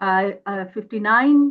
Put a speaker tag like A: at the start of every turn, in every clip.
A: 59।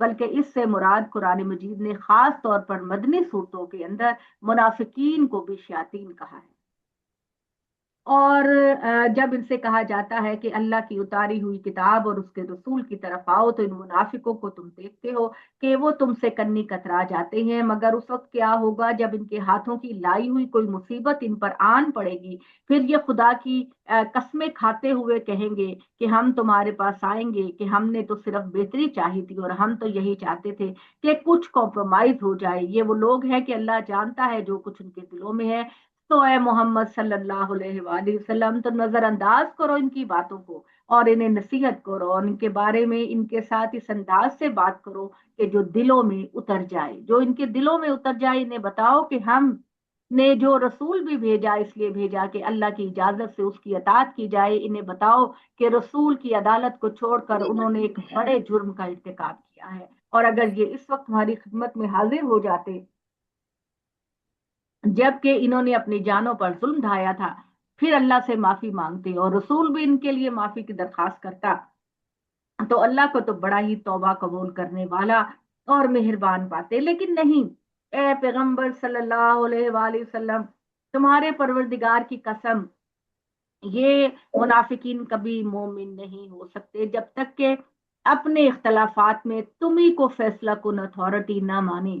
A: بلکہ اس سے مراد قرآن مجید نے خاص طور پر مدنی صورتوں کے اندر منافقین کو بھی شیاطین کہا ہے۔ اور جب ان سے کہا جاتا ہے کہ اللہ کی اتاری ہوئی کتاب اور اس کے رسول کی طرف آؤ، تو ان منافقوں کو تم دیکھتے ہو کہ وہ تم سے کنی کترا جاتے ہیں، مگر اس وقت کیا ہوگا جب ان کے ہاتھوں کی لائی ہوئی کوئی مصیبت ان پر آن پڑے گی، پھر یہ خدا کی قسمیں کھاتے ہوئے کہیں گے کہ ہم تمہارے پاس آئیں گے کہ ہم نے تو صرف بہتری چاہی تھی، اور ہم تو یہی چاہتے تھے کہ کچھ کمپرومائز ہو جائے۔ یہ وہ لوگ ہیں کہ اللہ جانتا ہے جو کچھ ان کے دلوں میں ہے۔ تو اے محمد صلی اللہ علیہ وآلہ وسلم، تو نظر انداز کرو ان کی باتوں کو اور انہیں نصیحت کرو، اور ان کے بارے میں ان کے ساتھ اس انداز سے بات کرو کہ جو دلوں میں اتر جائے، جو ان کے دلوں میں اتر جائے۔ انہیں بتاؤ کہ ہم نے جو رسول بھی بھیجا اس لیے بھیجا کہ اللہ کی اجازت سے اس کی اطاعت کی جائے۔ انہیں بتاؤ کہ رسول کی عدالت کو چھوڑ کر انہوں نے ایک بڑے جرم کا ارتکاب کیا ہے، اور اگر یہ اس وقت ہماری خدمت میں حاضر ہو جاتے جبکہ انہوں نے اپنی جانوں پر ظلم ڈھایا تھا، پھر اللہ سے معافی مانگتے اور رسول بھی ان کے لیے معافی کی درخواست کرتا، تو اللہ کو تو بڑا ہی توبہ قبول کرنے والا اور مہربان پاتے۔ لیکن نہیں، اے پیغمبر صلی اللہ علیہ وآلہ وسلم، تمہارے پروردگار کی قسم، یہ منافقین کبھی مومن نہیں ہو سکتے جب تک کہ اپنے اختلافات میں تمہیں کو فیصلہ کن اتھارٹی نہ مانے۔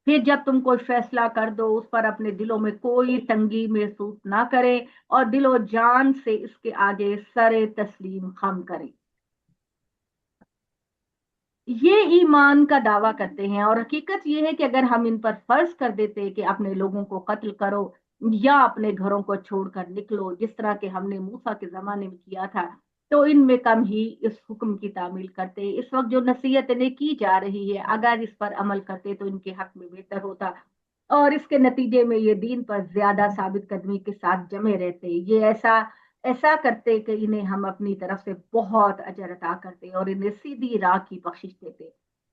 A: پھر جب تم کوئی فیصلہ کر دو اس پر اپنے دلوں میں کوئی تنگی محسوس نہ کرے، اور دل و جان سے اس کے آگے سر تسلیم خم کرے۔ یہ ایمان کا دعویٰ کرتے ہیں، اور حقیقت یہ ہے کہ اگر ہم ان پر فرض کر دیتے کہ اپنے لوگوں کو قتل کرو یا اپنے گھروں کو چھوڑ کر نکلو، جس طرح کہ ہم نے موسیٰ کے زمانے میں کیا تھا، تو ان میں کم ہی اس حکم کی تعمیل کرتے۔ اس وقت جو نصیحت انہیں کی جا رہی ہے، اگر اس پر عمل کرتے تو ان کے حق میں بہتر ہوتا، اور اس کے نتیجے میں یہ دین پر زیادہ ثابت قدمی کے ساتھ جمے رہتے۔ یہ ایسا ایسا کرتے کہ انہیں ہم اپنی طرف سے بہت اجر عطا کرتے اور انہیں سیدھی راہ کی بخشش دیتے۔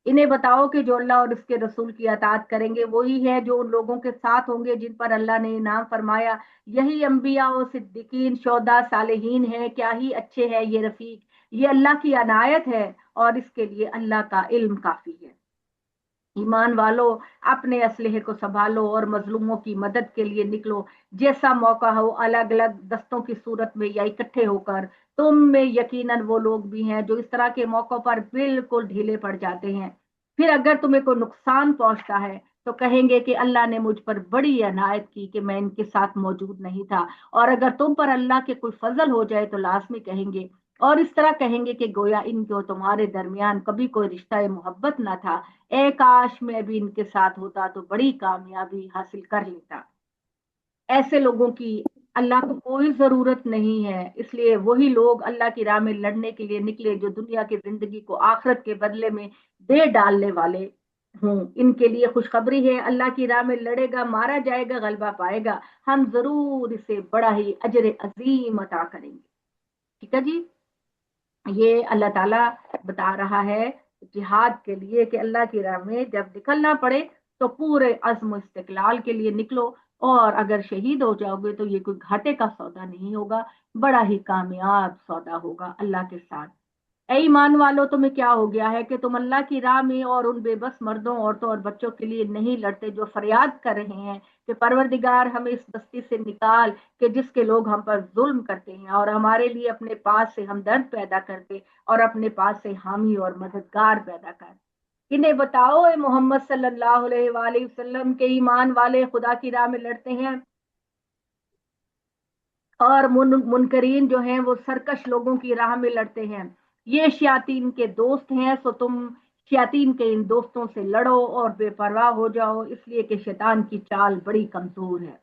A: انہیں بتاؤ کہ جو اللہ اور اس کے رسول کی اطاعت کریں گے وہی ہے جو ان لوگوں کے ساتھ ہوں گے جن پر اللہ نے انعام فرمایا، یہی انبیاء و صدیقین، شہداء، صالحین ہیں۔ کیا ہی اچھے ہیں یہ رفیق، یہ اللہ کی عنایت ہے، اور اس کے لیے اللہ کا علم کافی ہے۔ ایمان والو، اپنے اسلحے کو سنبھالو اور مظلوموں کی مدد کے لیے نکلو، جیسا موقع ہو، الگ الگ دستوں کی صورت میں یا اکٹھے ہو کر۔ تم میں یقیناً وہ لوگ بھی ہیں جو اس طرح کے موقع پر بالکل ڈھیلے پڑ جاتے ہیں۔ پھر اگر تمہیں کوئی نقصان پہنچتا ہے تو کہیں گے کہ اللہ نے مجھ پر بڑی عنایت کی کہ میں ان کے ساتھ موجود نہیں تھا، اور اگر تم پر اللہ کے کوئی فضل ہو جائے تو لازمی کہیں گے، اور اس طرح کہیں گے کہ گویا ان کو تمہارے درمیان کبھی کوئی رشتہ محبت نہ تھا۔ اے کاش میں بھی ان کے ساتھ ہوتا تو بڑی کامیابی حاصل کر لیتا۔ ایسے لوگوں کی اللہ کو کوئی ضرورت نہیں ہے، اس لیے وہی لوگ اللہ کی راہ میں لڑنے کے لیے نکلے جو دنیا کی زندگی کو آخرت کے بدلے میں دے ڈالنے والے ہوں۔ ان کے لیے خوشخبری ہے، اللہ کی راہ میں لڑے گا، مارا جائے گا، غلبہ پائے گا، ہم ضرور اسے بڑا ہی اجر عظیم عطا کریں گے۔ ٹھیک ہے جی، یہ اللہ تعالیٰ بتا رہا ہے جہاد کے لیے کہ اللہ کی راہ میں جب نکلنا پڑے تو پورے عزم و استقلال کے لیے نکلو، اور اگر شہید ہو جاؤ گے تو یہ کوئی گھاٹے کا سودا نہیں ہوگا، بڑا ہی کامیاب سودا ہوگا اللہ کے ساتھ۔ اے ایمان والو، تمہیں کیا ہو گیا ہے کہ تم اللہ کی راہ میں اور ان بے بس مردوں، عورتوں اور بچوں کے لیے نہیں لڑتے جو فریاد کر رہے ہیں کہ پروردگار ہمیں اس بستی سے نکال کہ جس کے لوگ ہم پر ظلم کرتے ہیں، اور ہمارے لیے اپنے پاس سے ہمدرد پیدا کرتے اور اپنے پاس سے حامی اور مددگار پیدا کر۔ انہیں بتاؤ اے محمد صلی اللہ علیہ وآلہ وسلم کے ایمان والے خدا کی راہ میں لڑتے ہیں، اور منکرین جو ہیں وہ سرکش لوگوں کی راہ میں لڑتے ہیں۔ یہ شیاطین کے دوست ہیں، سو تم شیاطین کے ان دوستوں سے لڑو اور بے پرواہ ہو جاؤ، اس لیے کہ شیطان کی چال بڑی کمزور ہے۔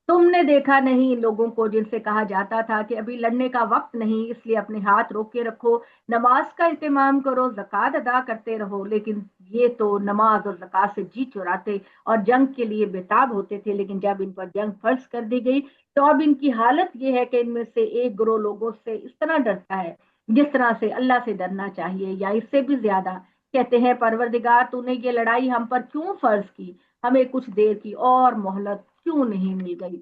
A: تم نے دیکھا نہیں ان لوگوں کو جن سے کہا جاتا تھا کہ ابھی لڑنے کا وقت نہیں، اس لیے اپنے ہاتھ روک کے رکھو، نماز کا اہتمام کرو، زکوٰۃ ادا کرتے رہو۔ لیکن یہ تو نماز اور زکوٰۃ سے جی چراتے اور جنگ کے لیے بےتاب ہوتے تھے، لیکن جب ان پر جنگ فرض کر دی گئی تو اب ان کی حالت یہ ہے کہ ان میں سے ایک گروہ لوگوں سے اس طرح ڈرتا ہے جس طرح سے اللہ سے ڈرنا چاہیے، یا اس سے بھی زیادہ۔ کہتے ہیں پروردگار تو نے یہ لڑائی ہم پر کیوں فرض کی، ہمیں کچھ دیر کی اور مہلت کیوں نہیں مل گئی۔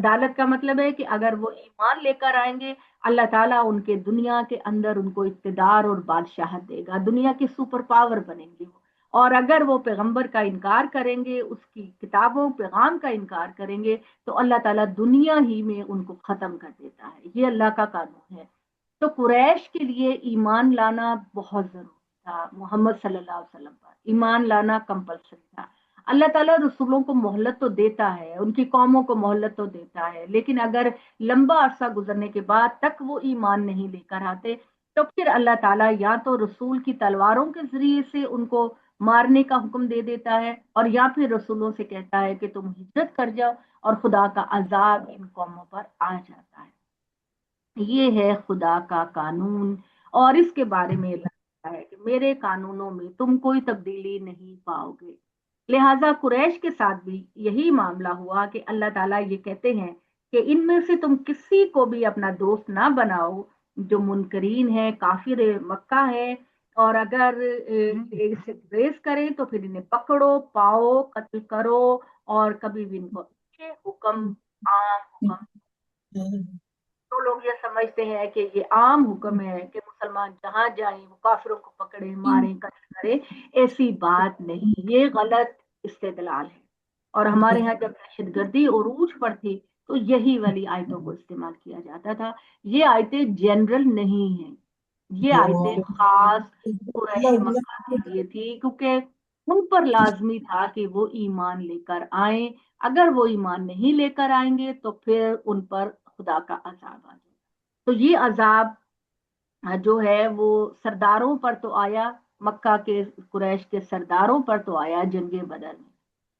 A: عدالت کا مطلب ہے کہ اگر وہ ایمان لے کر آئیں گے، اللہ تعالیٰ ان کے دنیا کے اندر ان کو اقتدار اور بادشاہت دے گا، دنیا کے سپر پاور بنیں گے وہ۔ اور اگر وہ پیغمبر کا انکار کریں گے، اس کی کتابوں پیغام کا انکار کریں گے، تو اللہ تعالیٰ دنیا ہی میں ان کو ختم کر دیتا ہے۔ یہ اللہ کا قانون ہے۔ تو قریش کے لیے ایمان لانا بہت ضروری تھا، محمد صلی اللہ علیہ وسلم پر ایمان لانا کمپلسری تھا۔ اللہ تعالیٰ رسولوں کو مہلت تو دیتا ہے، ان کی قوموں کو مہلت تو دیتا ہے، لیکن اگر لمبا عرصہ گزرنے کے بعد تک وہ ایمان نہیں لے کر آتے، تو پھر اللہ تعالیٰ یا تو رسول کی تلواروں کے ذریعے سے ان کو مارنے کا حکم دے دیتا ہے، اور یا پھر رسولوں سے کہتا ہے کہ تم ہجرت کر جاؤ، اور خدا کا عذاب ان قوموں پر آ جاتا ہے۔ یہ ہے خدا کا قانون، اور اس کے بارے میں اللہ ہے کہ میرے قانونوں میں تم کوئی تبدیلی نہیں پاؤ گے۔ لہذا قریش کے ساتھ بھی یہی معاملہ ہوا کہ اللہ تعالیٰ یہ کہتے ہیں کہ ان میں سے تم کسی کو بھی اپنا دوست نہ بناؤ جو منکرین ہے، کافر مکہ ہے، اور اگر اسے ریز کریں تو پھر انہیں پکڑو، پاؤ، قتل کرو، اور کبھی بھی ان کو یہ حکم، عام حکم۔ تو لوگ یہ سمجھتے ہیں کہ یہ عام حکم ہے کہ مسلمان جہاں جائیں وہ کافروں کو پکڑیں، ماریں، قتل کریں۔ ایسی بات نہیں، یہ غلط استدلال ہے۔ اور ہمارے ہاں جب دہشت گردی عروج پر تھی تو یہی والی آیتوں کو استعمال کیا جاتا تھا۔ یہ آیتیں جنرل نہیں ہیں، یہ آیتیں خاص قریش مکہ کے لیے تھی، کیونکہ ان پر لازمی تھا کہ وہ ایمان لے کر آئیں۔ اگر وہ ایمان نہیں لے کر آئیں گے تو پھر ان پر خدا کا عذاب آ جائے۔ تو یہ عذاب جو ہے وہ سرداروں پر تو آیا، مکہ کے قریش کے سرداروں پر تو آیا جنگ بدر میں،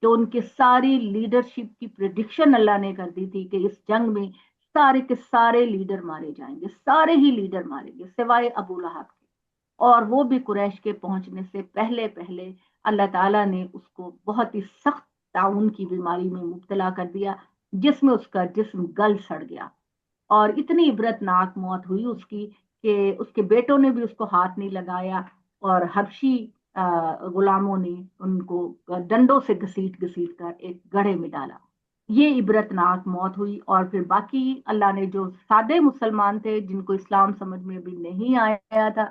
A: تو ان کی ساری لیڈرشپ کی پریڈکشن اللہ نے کر دی تھی کہ اس جنگ میں سارے کے سارے لیڈر مارے جائیں گے، سارے ہی لیڈر مارے گے سوائے ابو لہب کے، اور وہ بھی قریش کے پہنچنے سے پہلے پہلے اللہ تعالیٰ نے اس کو بہت ہی سخت تعاون کی بیماری میں مبتلا کر دیا، جس میں اس کا جسم گل سڑ گیا، اور اتنی عبرت ناک موت ہوئی اس کی کہ اس کے بیٹوں نے بھی اس کو ہاتھ نہیں لگایا، اور حبشی غلاموں نے ان کو ڈنڈوں سے گھسیٹ گھسیٹ کر ایک گڑھے میں ڈالا۔ یہ عبرت ناک موت ہوئی، اور پھر باقی اللہ نے جو سادے مسلمان تھے جن کو اسلام سمجھ میں بھی نہیں آیا تھا،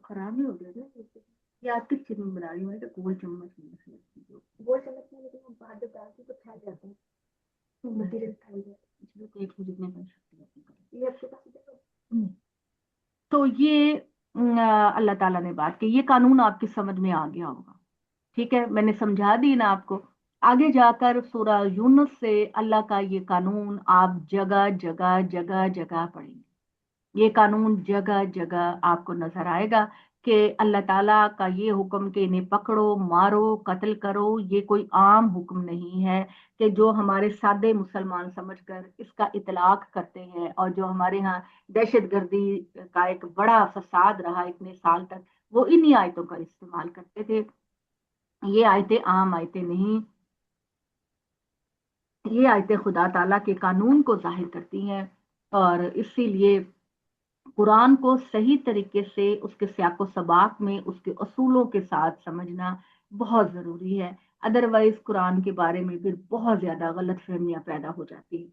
A: خراب ہی ہو گیا یہ آپ کس چیز میں بنا رہی ہوں؟ گول چمچ میں گول چمچ میں، لیکن ہم بعد میں ڈالتے تو پھیل جاتے ہیں، تو مٹیریل پھیل جاتا ہے، اس لیے تو ایک جتنے کر سکتے ہیں یہ آپ کے پاس۔ تو یہ اللہ تعالیٰ نے بات کی، یہ قانون آپ کی سمجھ میں آ گیا ہوگا، ٹھیک ہے؟ میں نے سمجھا دی نا آپ کو۔ آگے جا کر سورہ یونس سے اللہ کا یہ قانون آپ جگہ جگہ جگہ جگہ پڑھیں گے، یہ قانون جگہ جگہ آپ کو نظر آئے گا کہ اللہ تعالیٰ کا یہ حکم کہ انہیں پکڑو، مارو، قتل کرو، یہ کوئی عام حکم نہیں ہے کہ جو ہمارے سادے مسلمان سمجھ کر اس کا اطلاق کرتے ہیں، اور جو ہمارے ہاں دہشت گردی کا ایک بڑا فساد رہا اتنے سال تک، وہ انہی آیتوں کا استعمال کرتے تھے۔ یہ آیتیں عام آیتیں نہیں، یہ آیتیں خدا تعالیٰ کے قانون کو ظاہر کرتی ہیں، اور اسی لیے قرآن کو صحیح طریقے سے اس کے سیاق و سباق میں اس کے اصولوں کے ساتھ سمجھنا بہت ضروری ہے، ادروائز قرآن کے بارے میں پھر بہت زیادہ غلط فہمیاں پیدا ہو جاتی ہیں۔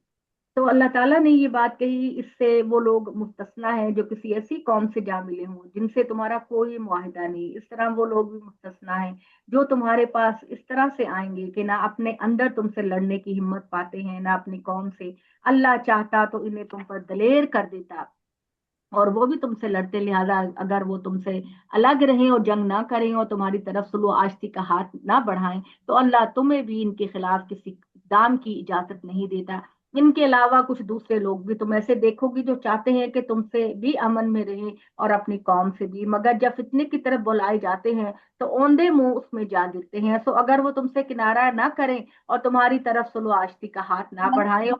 A: تو اللہ تعالیٰ نے یہ بات کہی، اس سے وہ لوگ مستثنا ہیں جو کسی ایسی قوم سے جا ملے ہوں جن سے تمہارا کوئی معاہدہ نہیں، اس طرح وہ لوگ بھی مستثنا ہیں جو تمہارے پاس اس طرح سے آئیں گے کہ نہ اپنے اندر تم سے لڑنے کی ہمت پاتے ہیں، نہ اپنی قوم سے۔ اللہ چاہتا تو انہیں تم پر دلیر کر دیتا اور وہ بھی تم سے لڑتے، لہذا اگر وہ تم سے الگ رہیں اور جنگ نہ کریں اور تمہاری طرف سلو آشتی کا ہاتھ نہ بڑھائیں، تو اللہ تمہیں بھی ان کے خلاف کسی اقدام کی اجازت نہیں دیتا۔ ان کے علاوہ کچھ دوسرے لوگ بھی تم ایسے دیکھو گی جو چاہتے ہیں کہ تم سے بھی امن میں رہیں اور اپنی قوم سے بھی، مگر جب فتنے کی طرف بلائے جاتے ہیں تو اوندے منہ اس میں جا گرتے ہیں۔ سو اگر وہ تم سے کنارہ نہ کریں اور تمہاری طرف سلو آشتی کا ہاتھ نہ بڑھائیں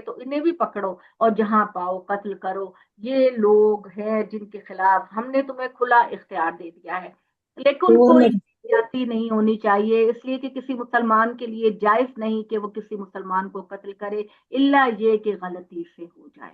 A: تو انہیں بھی پکڑو اور جہاں پاؤ قتل کرو۔ یہ لوگ ہیں جن کے خلاف ہم نے تمہیں کھلا اختیار دے دیا ہے، لیکن کوئی زیادتی نہیں ہونی چاہیے، اس لیے کہ کسی مسلمان کے لیے جائز نہیں کہ وہ کسی مسلمان کو قتل کرے، الا یہ کہ غلطی سے ہو جائے۔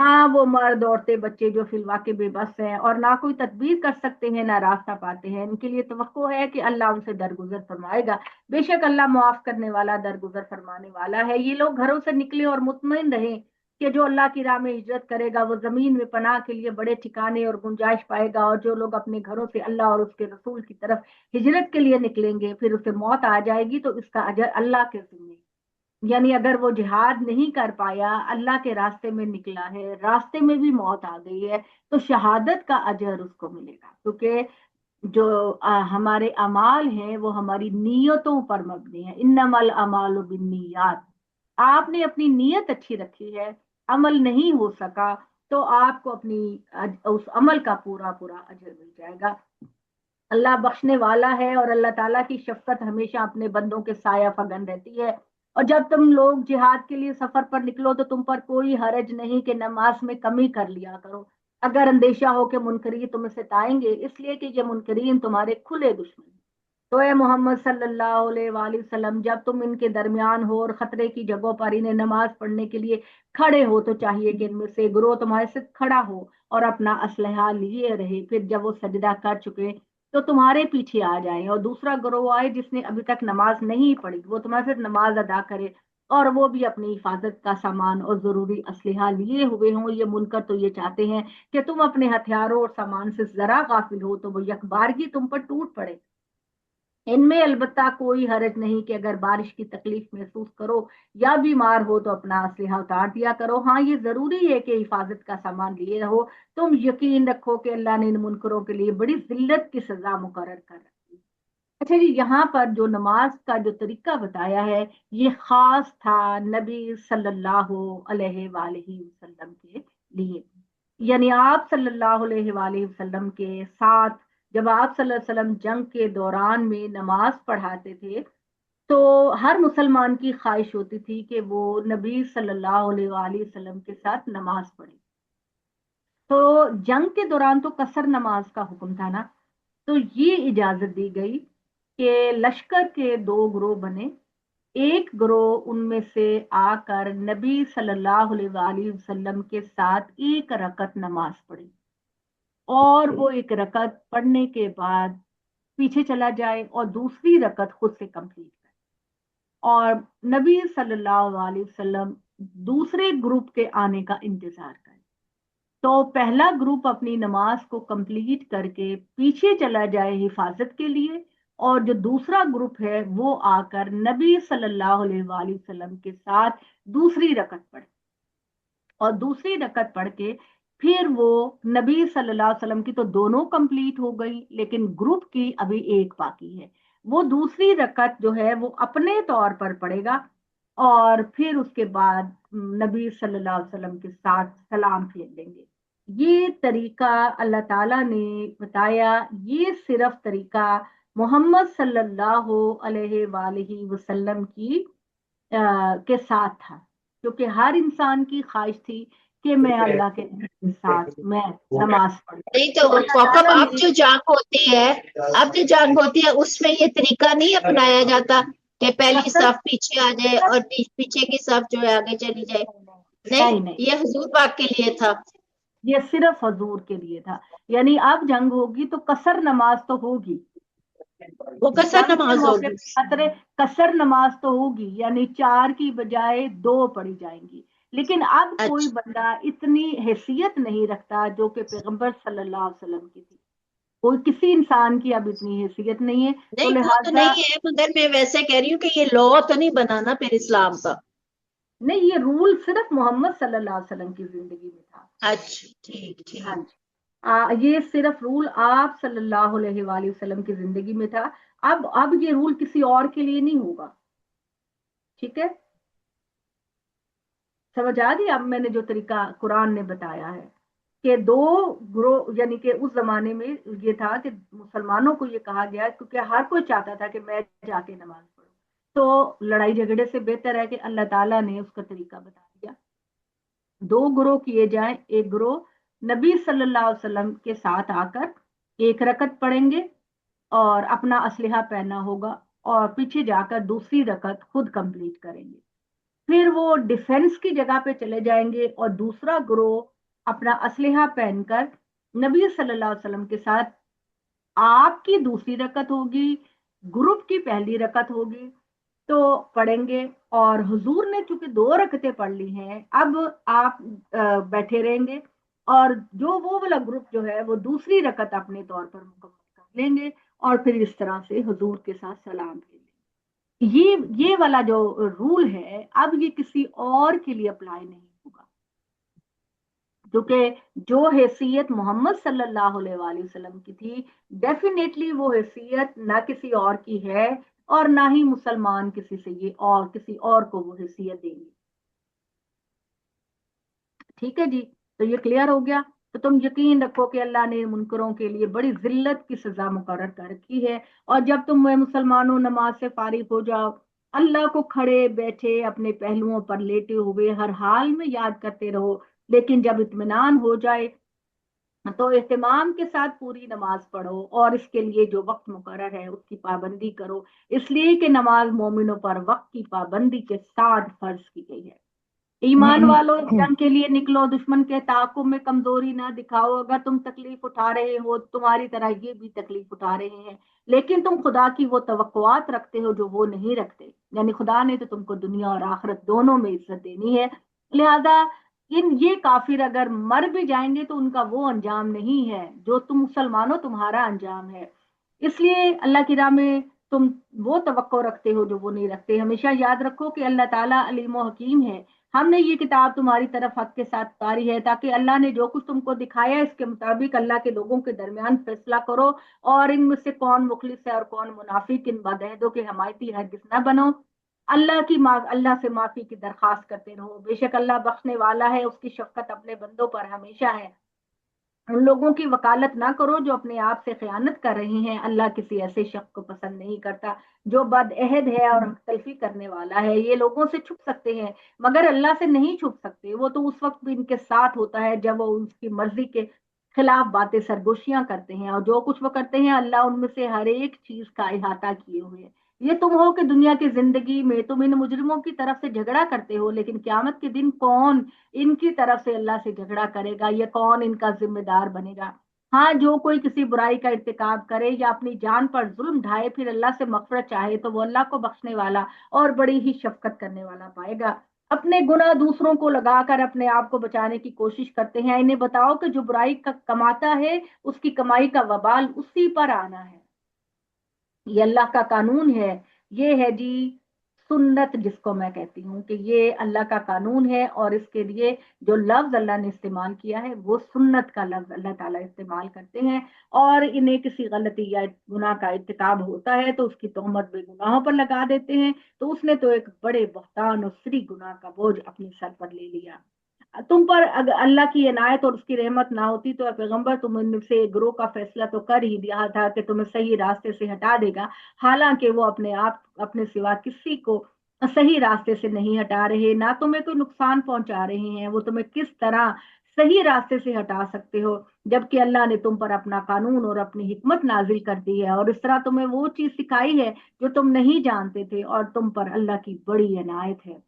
A: ہاں وہ مرد عورتیں بچے جو فی الواقع بے بس ہیں اور نہ کوئی تدبیر کر سکتے ہیں نہ راستہ پاتے ہیں، ان کے لیے توقع ہے کہ اللہ ان سے درگزر فرمائے گا۔ بے شک اللہ معاف کرنے والا درگزر فرمانے والا ہے۔ یہ لوگ گھروں سے نکلے اور مطمئن رہیں کہ جو اللہ کی راہ میں ہجرت کرے گا وہ زمین میں پناہ کے لیے بڑے ٹھکانے اور گنجائش پائے گا، اور جو لوگ اپنے گھروں سے اللہ اور اس کے رسول کی طرف ہجرت کے لیے نکلیں گے پھر اسے موت آ جائے گی تو اس کا اجر اللہ کے ذمہ، یعنی اگر وہ جہاد نہیں کر پایا، اللہ کے راستے میں نکلا ہے، راستے میں بھی موت آ گئی ہے، تو شہادت کا اجر اس کو ملے گا، کیونکہ جو ہمارے اعمال ہیں وہ ہماری نیتوں پر مبنی ہے، انما الاعمال بالنیات۔ آپ نے اپنی نیت اچھی رکھی ہے، عمل نہیں ہو سکا، تو آپ کو اپنی اس عمل کا پورا پورا اجر مل جائے گا۔ اللہ بخشنے والا ہے، اور اللہ تعالیٰ کی شفقت ہمیشہ اپنے بندوں کے سایہ فگن رہتی ہے۔ اور جب تم لوگ جہاد کے لیے سفر پر نکلو تو تم پر کوئی حرج نہیں کہ نماز میں کمی کر لیا کرو، اگر اندیشہ ہو کہ منکرین تمہیں ستائیں گے، اس لیے کہ یہ منکرین تمہارے کھلے دشمن ہیں۔ تو اے محمد صلی اللہ علیہ وآلہ وسلم، جب تم ان کے درمیان ہو اور خطرے کی جگہوں پر انہیں نماز پڑھنے کے لیے کھڑے ہو تو چاہیے کہ ان میں سے گروہ تمہارے سے کھڑا ہو اور اپنا اسلحہ لیے رہے، پھر جب وہ سجدہ کر چکے تو تمہارے پیچھے آ جائیں، اور دوسرا گروہ آئے جس نے ابھی تک نماز نہیں پڑھی، وہ تمہیں پھر نماز ادا کرے، اور وہ بھی اپنی حفاظت کا سامان اور ضروری اسلحہ لیے ہوئے ہوں۔ یہ منکر تو یہ چاہتے ہیں کہ تم اپنے ہتھیاروں اور سامان سے ذرا غافل ہو تو وہ یکبارگی تم پر ٹوٹ پڑے۔ ان میں البتہ کوئی حرج نہیں کہ اگر بارش کی تکلیف محسوس کرو یا بیمار ہو تو اپنا اسلحہ اتار دیا کرو، ہاں یہ ضروری ہے کہ حفاظت کا سامان لیے رہو۔ تم یقین رکھو کہ اللہ نے ان منکروں کے لیے بڑی ذلت کی سزا مقرر کر رکھی ہے۔ اچھا جی، یہاں پر جو نماز کا جو طریقہ بتایا ہے یہ خاص تھا نبی صلی اللہ علیہ وآلہ وسلم کے لیے، یعنی آپ صلی اللہ علیہ وآلہ وسلم کے ساتھ جب آپ صلی اللہ علیہ وسلم جنگ کے دوران میں نماز پڑھاتے تھے تو ہر مسلمان کی خواہش ہوتی تھی کہ وہ نبی صلی اللہ علیہ وآلہ وسلم کے ساتھ نماز پڑھے۔ تو جنگ کے دوران تو قصر نماز کا حکم تھا نا، تو یہ اجازت دی گئی کہ لشکر کے دو گروہ بنے، ایک گروہ ان میں سے آ کر نبی صلی اللہ علیہ وآلہ وسلم کے ساتھ ایک رکعت نماز پڑھے، اور وہ ایک رکعت پڑھنے کے بعد پیچھے چلا جائے اور دوسری رکعت خود سے کمپلیٹ کرے، اور نبی صلی اللہ علیہ وسلم دوسرے گروپ کے آنے کا انتظار کرے۔ تو پہلا گروپ اپنی نماز کو کمپلیٹ کر کے پیچھے چلا جائے حفاظت کے لیے، اور جو دوسرا گروپ ہے وہ آ کر نبی صلی اللہ علیہ وآلہ وسلم کے ساتھ دوسری رکعت پڑھے، اور دوسری رکعت پڑھ کے پھر وہ نبی صلی اللہ علیہ وسلم کی تو دونوں کمپلیٹ ہو گئی لیکن گروپ کی ابھی ایک باقی ہے، وہ دوسری رکعت جو ہے وہ اپنے طور پر پڑھے گا، اور پھر اس کے بعد نبی صلی اللہ علیہ وسلم کے ساتھ سلام پھیر لیں گے۔ یہ طریقہ اللہ تعالیٰ نے بتایا، یہ صرف طریقہ محمد صلی اللہ علیہ وآلہ وسلم کی کے ساتھ تھا، کیونکہ ہر انسان کی خواہش تھی کہ میں اللہ کے ساتھ میں نماز پڑھوں،
B: نہیں تو
A: تو اللہ
B: موقع
A: تعالیٰ
B: اب
A: نے
B: جو جنگ ہوتی ہے، اب جو جنگ ہوتی ہے اس میں یہ طریقہ نہیں اپنایا جاتا کہ پہلی
A: قصر
B: صف پیچھے آ جائے اور پیچھے کی صف جو ہے آگے چلی جائے؟
A: نہیں
B: نہیں،
A: نہیں،
B: یہ حضور پاک کے لیے تھا۔
A: یہ صرف حضور کے لیے تھا، یعنی اب جنگ ہوگی تو قصر نماز تو ہوگی،
B: وہ قصر
A: جنگ کے
B: نماز
A: موقع
B: ہوگی۔
A: پہ خطرے قصر نماز تو ہوگی، یعنی 4 کی بجائے 2 پڑھی جائیں گی، لیکن اب کوئی
B: اچھا،
A: بندہ اتنی حیثیت نہیں رکھتا جو کہ پیغمبر صلی اللہ علیہ وسلم کی تھی، کوئی کسی انسان کی اب اتنی حیثیت نہیں ہے، تو
B: نہیں وہ تو
A: لہذا
B: نہیں ہے، مگر میں ویسے کہہ رہی ہوں کہ یہ لا تو نہیں بنانا پھر اسلام کا۔
A: نہیں، یہ رول صرف محمد صلی اللہ علیہ وسلم کی زندگی میں تھا۔
B: اچھا، ٹھیک
A: ہاں
B: ٹھیک۔
A: جی، یہ صرف رول آپ صلی اللہ علیہ وآلہ وسلم کی زندگی میں تھا، اب یہ رول کسی اور کے لیے نہیں ہوگا، ٹھیک ہے؟ سمجھ آ گئی اب میں نے جو طریقہ قرآن نے بتایا ہے کہ دو گروہ، یعنی کہ اس زمانے میں یہ تھا کہ مسلمانوں کو یہ کہا گیا کیونکہ ہر کوئی چاہتا تھا کہ میں جا کے نماز پڑھوں، تو لڑائی جھگڑے سے بہتر ہے کہ اللہ تعالیٰ نے اس کا طریقہ بتا دیا، 2 گروہ کیے جائیں، ایک گروہ نبی صلی اللہ علیہ وسلم کے ساتھ آ کر ایک رکعت پڑھیں گے اور اپنا اسلحہ پہنا ہوگا، اور پیچھے جا کر دوسری رکعت خود کمپلیٹ کریں گے، پھر وہ ڈیفنس کی جگہ پہ چلے جائیں گے، اور دوسرا گروہ اپنا اسلحہ پہن کر نبی صلی اللہ علیہ وسلم کے ساتھ آپ کی دوسری رکعت ہوگی، گروپ کی پہلی رکعت ہوگی تو پڑھیں گے، اور حضور نے چونکہ 2 رکعتیں پڑھ لی ہیں، اب آپ بیٹھے رہیں گے، اور جو وہ والا گروپ جو ہے وہ دوسری رکعت اپنے طور پر مکمل کر لیں گے، اور پھر اس طرح سے حضور کے ساتھ سلام لیں گے۔ یہ والا جو رول ہے اب یہ کسی اور کے لیے اپلائی نہیں ہوگا، کیونکہ جو حیثیت محمد صلی اللہ علیہ وآلہ وسلم کی تھی، ڈیفینیٹلی وہ حیثیت نہ کسی اور کی ہے، اور نہ ہی مسلمان کسی سے یہ اور کسی اور کو وہ حیثیت دیں گے۔ ٹھیک ہے جی، تو یہ کلیئر ہو گیا۔ تو تم یقین رکھو کہ اللہ نے منکروں کے لیے بڑی ذلت کی سزا مقرر کر رکھی ہے، اور جب تم مسلمانوں نماز سے فارغ ہو جاؤ، اللہ کو کھڑے بیٹھے اپنے پہلوؤں پر لیٹے ہوئے ہر حال میں یاد کرتے رہو، لیکن جب اطمینان ہو جائے تو اہتمام کے ساتھ پوری نماز پڑھو، اور اس کے لیے جو وقت مقرر ہے اس کی پابندی کرو، اس لیے کہ نماز مومنوں پر وقت کی پابندی کے ساتھ فرض کی گئی ہے۔ ایمان والوں، جنگ کے لیے نکلو، دشمن کے تعاقب میں کمزوری نہ دکھاؤ، اگر تم تکلیف اٹھا رہے ہو تمہاری طرح یہ بھی تکلیف اٹھا رہے ہیں، لیکن تم خدا کی وہ توقعات رکھتے ہو جو وہ نہیں رکھتے، یعنی خدا نے تو تم کو دنیا اور آخرت دونوں میں عزت دینی ہے، لہذا یہ کافر اگر مر بھی جائیں گے تو ان کا وہ انجام نہیں ہے جو تم مسلمانوں تمہارا انجام ہے۔ اس لیے اللہ کی راہ میں تم وہ توقع رکھتے ہو جو وہ نہیں رکھتے۔ ہمیشہ یاد رکھو کہ اللہ تعالیٰ علیم و حکیم ہے، ہم نے یہ کتاب تمہاری طرف حق کے ساتھ اتاری ہے تاکہ اللہ نے جو کچھ تم کو دکھایا اس کے مطابق اللہ کے لوگوں کے درمیان فیصلہ کرو، اور ان میں سے کون مخلص ہے اور کون منافق، ان بدعہدوں کے حمایتی ہرگز نہ بنو۔ اللہ سے معافی کی درخواست کرتے رہو، بے شک اللہ بخشنے والا ہے، اس کی شفقت اپنے بندوں پر ہمیشہ ہے۔ ان لوگوں کی وکالت نہ کرو جو اپنے آپ سے خیانت کر رہے ہیں، اللہ کسی ایسے شخص کو پسند نہیں کرتا جو بد عہد ہے اور تلفی کرنے والا ہے۔ یہ لوگوں سے چھپ سکتے ہیں مگر اللہ سے نہیں چھپ سکتے، وہ تو اس وقت بھی ان کے ساتھ ہوتا ہے جب وہ اس کی مرضی کے خلاف باتیں سرگوشیاں کرتے ہیں، اور جو کچھ وہ کرتے ہیں اللہ ان میں سے ہر ایک چیز کا احاطہ کیے ہوئے ہیں۔ یہ تم ہو کہ دنیا کی زندگی میں تم ان مجرموں کی طرف سے جھگڑا کرتے ہو، لیکن قیامت کے دن کون ان کی طرف سے اللہ سے جھگڑا کرے گا؟ یہ کون ان کا ذمہ دار بنے گا؟ ہاں، جو کوئی کسی برائی کا ارتکاب کرے یا اپنی جان پر ظلم ڈھائے پھر اللہ سے مغفرت چاہے تو وہ اللہ کو بخشنے والا اور بڑی ہی شفقت کرنے والا پائے گا۔ اپنے گناہ دوسروں کو لگا کر اپنے آپ کو بچانے کی کوشش کرتے ہیں، انہیں بتاؤ کہ جو برائی کا کماتا ہے اس کی کمائی کا وبال اسی پر آنا ہے۔ یہ اللہ کا قانون ہے، یہ ہے جی سنت، جس کو میں کہتی ہوں کہ یہ اللہ کا قانون ہے، اور اس کے لیے جو لفظ اللہ نے استعمال کیا ہے وہ سنت کا لفظ اللہ تعالیٰ استعمال کرتے ہیں، اور انہیں کسی غلطی یا گناہ کا ارتکاب ہوتا ہے تو اس کی تہمت بے گناہوں پر لگا دیتے ہیں، تو اس نے تو ایک بڑے بہتان اور سری گناہ کا بوجھ اپنے سر پر لے لیا۔ تم پر اگر اللہ کی عنایت اور اس کی رحمت نہ ہوتی تو پیغمبر تم ان سے گروہ کا فیصلہ تو کر ہی دیا تھا کہ تمہیں صحیح راستے سے ہٹا دے گا، حالانکہ وہ اپنے آپ اپنے سوا کسی کو صحیح راستے سے نہیں ہٹا رہے، نہ تمہیں کوئی نقصان پہنچا رہے ہیں، وہ تمہیں کس طرح صحیح راستے سے ہٹا سکتے ہو جبکہ اللہ نے تم پر اپنا قانون اور اپنی حکمت نازل کر دی ہے، اور اس طرح تمہیں وہ چیز سکھائی ہے جو تم نہیں جانتے تھے، اور تم پر اللہ کی بڑی عنایت ہے۔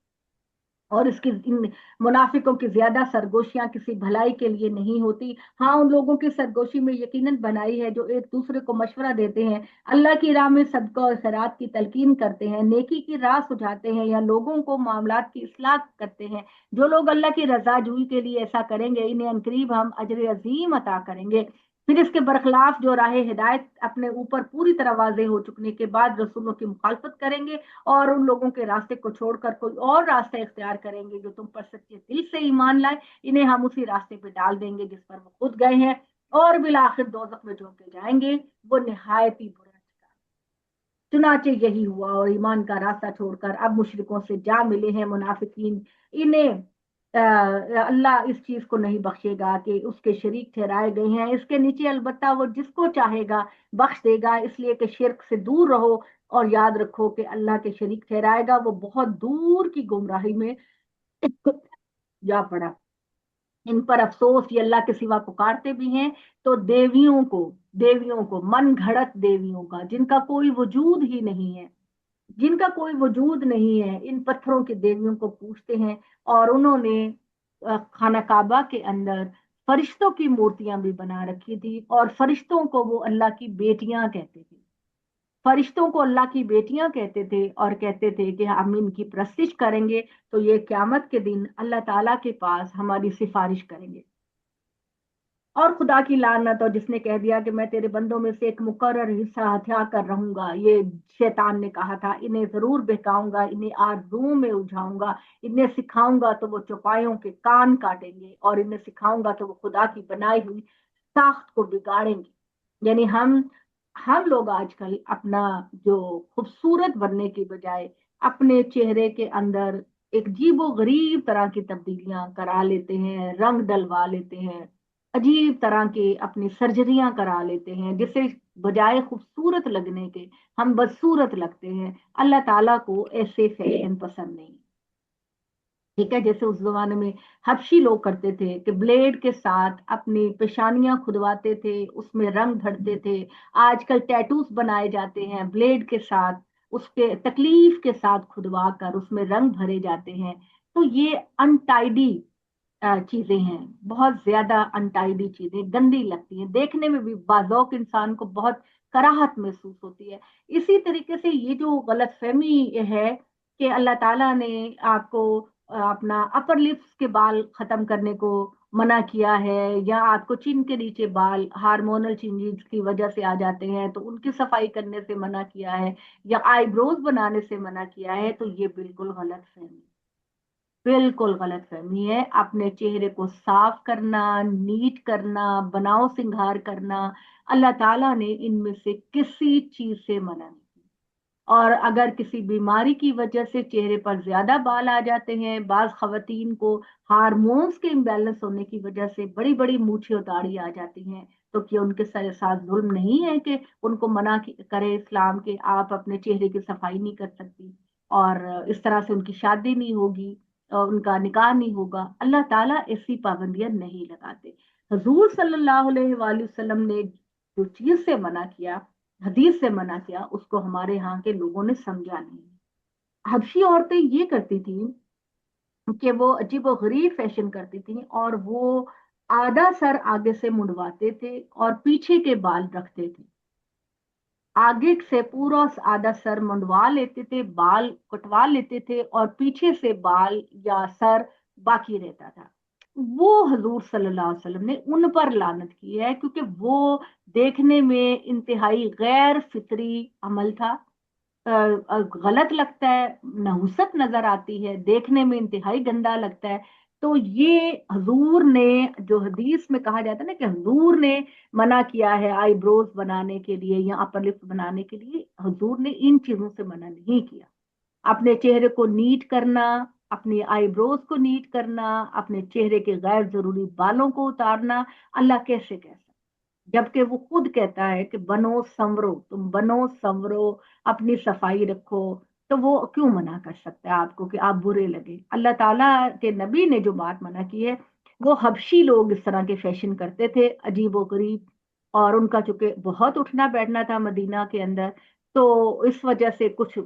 A: اور اس کی ان منافقوں کی زیادہ سرگوشیاں کسی بھلائی کے لیے نہیں ہوتی، ہاں ان لوگوں کی سرگوشی میں یقیناً بنائی ہے جو ایک دوسرے کو مشورہ دیتے ہیں، اللہ کی راہ میں صدقہ اور خیرات کی تلقین کرتے ہیں، نیکی کی راہ سجھاتے ہیں، یا لوگوں کو معاملات کی اصلاح کرتے ہیں۔ جو لوگ اللہ کی رضا جوئی کے لیے ایسا کریں گے انہیں عنقریب ہم اجر عظیم عطا کریں گے۔ پھر اس کے برخلاف جو راہ ہدایت اپنے اوپر پوری طرح واضح ہو چکنے کے بعد رسولوں کی مخالفت کریں گے اور ان لوگوں کے راستے کو چھوڑ کر کوئی اور راستہ اختیار کریں گے جو تم پر سچے دل سے ایمان لائے، انہیں ہم اسی راستے پہ ڈال دیں گے جس پر وہ خود گئے ہیں، اور بالآخر دوزخ میں جھونکے جائیں گے، وہ نہایت ہی برا ٹھکانہ۔ چنانچہ یہی ہوا، اور ایمان کا راستہ چھوڑ کر اب مشرکوں سے جا ملے ہیں منافقین، انہیں اللہ اس چیز کو نہیں بخشے گا کہ اس کے شریک ٹھہرائے گئے ہیں، اس کے نیچے البتہ وہ جس کو چاہے گا بخش دے گا، اس لیے کہ شرک سے دور رہو، اور یاد رکھو کہ اللہ کے شریک ٹھہرائے گا وہ بہت دور کی گمراہی میں جا پڑا۔ ان پر افسوس، یہ اللہ کے سوا پکارتے بھی ہیں تو دیویوں کو من گھڑت دیویوں کا جن کا کوئی وجود ہی نہیں ہے، جن کا کوئی وجود نہیں ہے، ان پتھروں کی دیویوں کو پوجتے ہیں، اور انہوں نے خانہ کعبہ کے اندر فرشتوں کی مورتیاں بھی بنا رکھی تھی، اور فرشتوں کو وہ اللہ کی بیٹیاں کہتے تھے، فرشتوں کو اللہ کی بیٹیاں کہتے تھے، اور کہتے تھے کہ ہم ان کی پرستش کریں گے تو یہ قیامت کے دن اللہ تعالیٰ کے پاس ہماری سفارش کریں گے۔ اور خدا کی لعنت، اور جس نے کہہ دیا کہ میں تیرے بندوں میں سے ایک مقرر حصہ ہتھیار کر رہوں گا، یہ شیطان نے کہا تھا، انہیں ضرور بہکاؤں گا، انہیں آرزوؤں میں الجھاؤں گا، انہیں سکھاؤں گا تو وہ چوپایوں کے کان کاٹیں گے، اور انہیں سکھاؤں گا تو وہ خدا کی بنائی ہوئی ساخت کو بگاڑیں گے۔ یعنی ہم لوگ آج کل اپنا جو خوبصورت بننے کی بجائے اپنے چہرے کے اندر ایک عجیب و غریب طرح کی تبدیلیاں کرا لیتے ہیں، رنگ ڈلوا لیتے ہیں، عجیب طرح کے اپنی سرجریاں کرا لیتے ہیں، جس سے بجائے خوبصورت لگنے کے ہم بدصورت لگتے ہیں۔ اللہ تعالیٰ کو ایسے فیشن پسند نہیں، ٹھیک ہے؟ جیسے اس زمانے میں حبشی لوگ کرتے تھے کہ بلیڈ کے ساتھ اپنی پیشانیاں کھدواتے تھے، اس میں رنگ بھرتے تھے۔ آج کل ٹیٹوز بنائے جاتے ہیں بلیڈ کے ساتھ، اس کے تکلیف کے ساتھ کھدوا کر اس میں رنگ بھرے جاتے ہیں۔ تو یہ انٹائیڈی چیزیں ہیں، بہت زیادہ انٹائیڈی چیزیں، گندی لگتی ہیں، دیکھنے میں بھی بازوق انسان کو بہت کراہت محسوس ہوتی ہے۔ اسی طریقے سے یہ جو غلط فہمی ہے کہ اللہ تعالیٰ نے آپ کو اپنا اپر لپس کے بال ختم کرنے کو منع کیا ہے، یا آپ کو چن کے نیچے بال ہارمونل چینجز کی وجہ سے آ جاتے ہیں تو ان کی صفائی کرنے سے منع کیا ہے، یا آئی بروز بنانے سے منع کیا ہے، تو یہ بالکل غلط فہمی، بالکل غلط فہمی ہے۔ اپنے چہرے کو صاف کرنا، نیٹ کرنا، بناؤ سنگھار کرنا، اللہ تعالیٰ نے ان میں سے کسی چیز سے منع نہیں کی۔ اور اگر کسی بیماری کی وجہ سے چہرے پر زیادہ بال آ جاتے ہیں، بعض خواتین کو ہارمونز کے امبیلنس ہونے کی وجہ سے بڑی بڑی مونچھیں اور داڑھی آ جاتی ہیں، تو کیا ان کے ساتھ ظلم نہیں ہے کہ ان کو منع کرے اسلام کہ آپ اپنے چہرے کی صفائی نہیں کر سکتی، اور اس طرح سے ان کی شادی نہیں ہوگی اور ان کا نکاح نہیں ہوگا؟ اللہ تعالیٰ ایسی پابندیاں نہیں لگاتے۔ حضور صلی اللہ علیہ وآلہ وسلم نے جو چیز سے منع کیا، حدیث سے منع کیا، اس کو ہمارے ہاں کے لوگوں نے سمجھا نہیں۔ حبشی عورتیں یہ کرتی تھیں کہ وہ عجیب و غریب فیشن کرتی تھیں، اور وہ آدھا سر آگے سے منڈواتے تھے اور پیچھے کے بال رکھتے تھے، آگے سے پورا آدھا سر منڈوا لیتے تھے، بال کٹوا لیتے تھے، اور پیچھے سے بال یا سر باقی رہتا تھا۔ وہ حضور صلی اللہ علیہ وسلم نے ان پر لعنت کی ہے، کیونکہ وہ دیکھنے میں انتہائی غیر فطری عمل تھا، غلط لگتا ہے، نحوست نظر آتی ہے، دیکھنے میں انتہائی گندا لگتا ہے۔ تو یہ حضور نے جو حدیث میں کہا جاتا ہے نا کہ حضور نے منع کیا ہے آئی بروز بنانے کے لیے یا اپر لپس بنانے کے لیے، حضور نے ان چیزوں سے منع نہیں کیا۔ اپنے چہرے کو نیٹ کرنا، اپنی آئی بروز کو نیٹ کرنا، اپنے چہرے کے غیر ضروری بالوں کو اتارنا، اللہ کیسے کہہ سکتا؟ جبکہ وہ خود کہتا ہے کہ بنو سنورو، تم بنو سنورو، اپنی صفائی رکھو، تو وہ کیوں منع کر سکتا ہے آپ کو کہ آپ برے لگے؟ اللہ تعالیٰ کے نبی نے جو بات منع کی ہے، وہ حبشی لوگ اس طرح کے فیشن کرتے تھے عجیب و غریب، اور ان کا چونکہ بہت اٹھنا بیٹھنا تھا مدینہ کے اندر، تو اس وجہ سے کچھ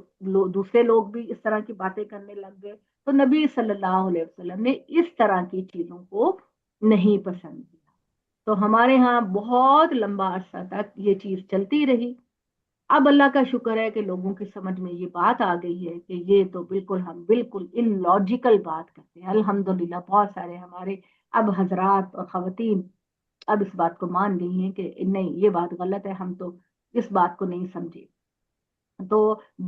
A: دوسرے لوگ بھی اس طرح کی باتیں کرنے لگ گئے، تو نبی صلی اللہ علیہ وسلم نے اس طرح کی چیزوں کو نہیں پسند کیا۔ تو ہمارے ہاں بہت لمبا عرصہ تک یہ چیز چلتی رہی۔ اب اللہ کا شکر ہے کہ لوگوں کی سمجھ میں یہ بات آ گئی ہے کہ یہ تو بالکل ہم بالکل ان لاجیکل بات کرتے ہیں۔ الحمدللہ بہت سارے ہمارے اب حضرات اور خواتین اب اس بات کو مان گئی ہیں کہ نہیں، یہ بات غلط ہے، ہم تو اس بات کو نہیں سمجھے۔ تو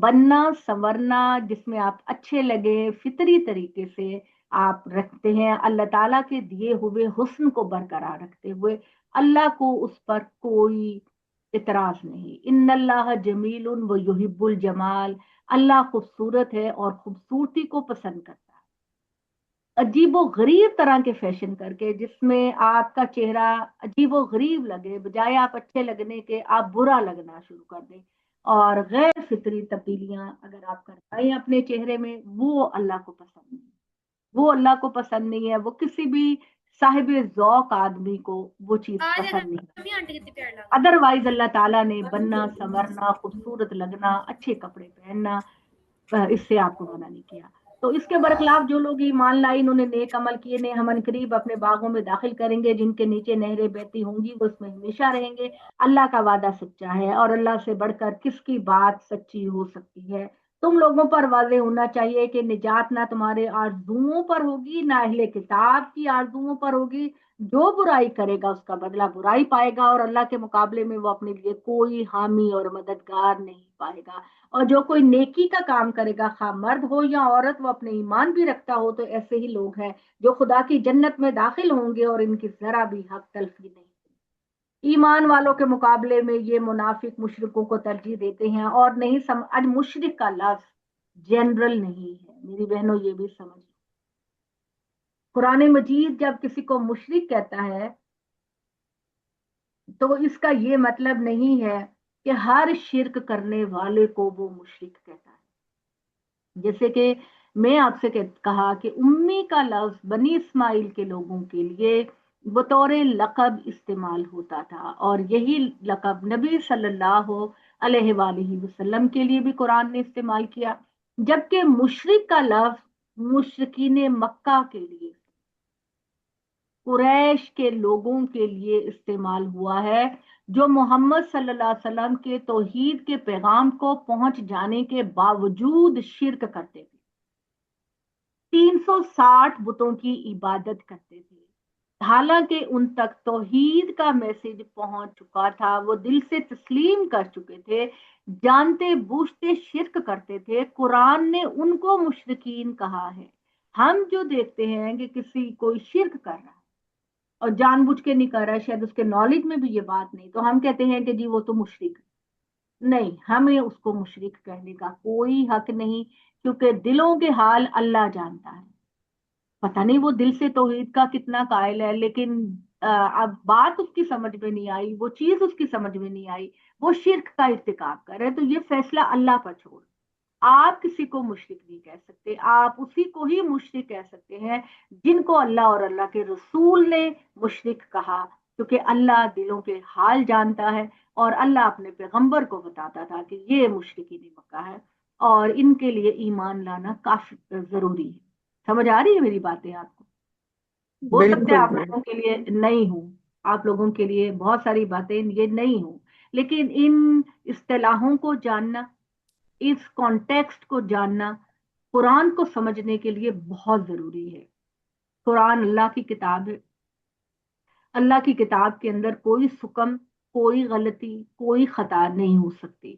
A: بننا سنورنا جس میں آپ اچھے لگے، فطری طریقے سے آپ رکھتے ہیں، اللہ تعالیٰ کے دیے ہوئے حسن کو برقرار رکھتے ہوئے، اللہ کو اس پر کوئی اعتراض نہیں۔ ان اللہ جمیل و یحب الجمال، اللہ خوبصورت ہے اور خوبصورتی کو پسند کرتا ہے۔ عجیب و غریب طرح کے فیشن کر کے جس میں آپ کا چہرہ عجیب و غریب لگے، بجائے آپ اچھے لگنے کے آپ برا لگنا شروع کر دیں، اور غیر فطری تبدیلیاں اگر آپ کرائیں اپنے چہرے میں، وہ اللہ کو پسند نہیں، وہ اللہ کو پسند نہیں ہے، وہ کسی بھی صاحب ذوق آدمی کو وہ چیز پسند نہیں۔ ادروائز اللہ تعالیٰ نے بننا سنورنا، خوبصورت لگنا، اچھے کپڑے پہننا، اس سے آپ کو منع نہیں کیا۔ تو اس کے برخلاف جو لوگ ایمان لائے، انہوں نے نیک عمل کیے، نے ہم قریب اپنے باغوں میں داخل کریں گے جن کے نیچے نہریں بہتی ہوں گی، وہ اس میں ہمیشہ رہیں گے۔ اللہ کا وعدہ سچا ہے، اور اللہ سے بڑھ کر کس کی بات سچی ہو سکتی ہے؟ تم لوگوں پر واضح ہونا چاہیے کہ نجات نہ تمہارے آرزوؤں پر ہوگی، نہ اہل کتاب کی آرزوؤں پر ہوگی۔ جو برائی کرے گا اس کا بدلہ برائی پائے گا، اور اللہ کے مقابلے میں وہ اپنے لیے کوئی حامی اور مددگار نہیں پائے گا۔ اور جو کوئی نیکی کا کام کرے گا، خواہ مرد ہو یا عورت، وہ اپنے ایمان بھی رکھتا ہو، تو ایسے ہی لوگ ہیں جو خدا کی جنت میں داخل ہوں گے، اور ان کی ذرا بھی حق تلفی نہیں۔ ایمان والوں کے مقابلے میں یہ منافق مشرکوں کو ترجیح دیتے ہیں، اور نہیں آج مشرک کا لفظ جنرل نہیں ہے میری بہنوں، یہ بھی سمجھ لو۔ قرآن مجید جب کسی کو مشرک کہتا ہے تو اس کا یہ مطلب نہیں ہے کہ ہر شرک کرنے والے کو وہ مشرک کہتا ہے۔ جیسے کہ میں آپ سے کہا کہ امی کا لفظ بنی اسماعیل کے لوگوں کے لیے بطور لقب استعمال ہوتا تھا، اور یہی لقب نبی صلی اللہ علیہ وآلہ وسلم کے لیے بھی قرآن نے استعمال کیا، جبکہ مشرک کا لفظ مشرکین مکہ کے لیے، قریش کے لوگوں کے لیے استعمال ہوا ہے، جو محمد صلی اللہ علیہ وسلم کے توحید کے پیغام کو پہنچ جانے کے باوجود شرک کرتے تھے، 360 بتوں کی عبادت کرتے تھے، حالانکہ ان تک توحید کا میسج پہنچ چکا تھا، وہ دل سے تسلیم کر چکے تھے، جانتے بوجھتے شرک کرتے تھے۔ قرآن نے ان کو مشرکین کہا ہے۔ ہم جو دیکھتے ہیں کہ کسی کوئی شرک کر رہا ہے اور جان بوجھ کے نہیں کر رہا ہے، شاید اس کے نالج میں بھی یہ بات نہیں، تو ہم کہتے ہیں کہ جی وہ تو مشرک ہے۔ نہیں، ہمیں اس کو مشرک کہنے کا کوئی حق نہیں، کیونکہ دلوں کے حال اللہ جانتا ہے۔ پتہ نہیں وہ دل سے توحید کا کتنا قائل ہے، لیکن اب بات اس کی سمجھ میں نہیں آئی، وہ چیز اس کی سمجھ میں نہیں آئی، وہ شرک کا ارتکاب کر رہے، تو یہ فیصلہ اللہ پر چھوڑ۔ آپ کسی کو مشرک نہیں کہہ سکتے، آپ اسی کو ہی مشرک کہہ سکتے ہیں جن کو اللہ اور اللہ کے رسول نے مشرک کہا، کیونکہ اللہ دلوں کے حال جانتا ہے، اور اللہ اپنے پیغمبر کو بتاتا تھا کہ یہ مشرکین مکہ ہے، اور ان کے لیے ایمان لانا کافی ضروری ہے۔ سمجھ آ رہی ہے میری باتیں آپ کو؟ ہو سکتا ہے
C: بالکل
A: آپ لوگوں کے لیے نہیں ہوں، آپ لوگوں کے لیے بہت ساری باتیں یہ نہیں ہوں، لیکن ان اصطلاحوں کو جاننا، اس کانٹیکسٹ کو جاننا قرآن کو سمجھنے کے لیے بہت ضروری ہے۔ قرآن اللہ کی کتاب ہے، اللہ کی کتاب کے اندر کوئی سکم، کوئی غلطی، کوئی خطا نہیں ہو سکتی۔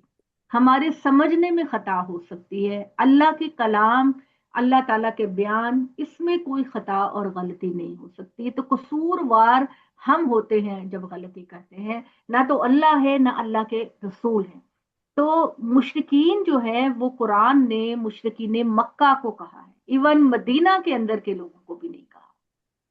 A: ہمارے سمجھنے میں خطا ہو سکتی ہے، اللہ کے کلام، اللہ تعالیٰ کے بیان، اس میں کوئی خطا اور غلطی نہیں ہو سکتی۔ تو قصوروار ہم ہوتے ہیں جب غلطی کرتے ہیں، نہ تو اللہ ہے نہ اللہ کے رسول ہیں۔ تو مشرکین جو ہے وہ قرآن نے مشرکین مکہ کو کہا ہے، ایون مدینہ کے اندر کے لوگوں کو بھی نہیں کہا۔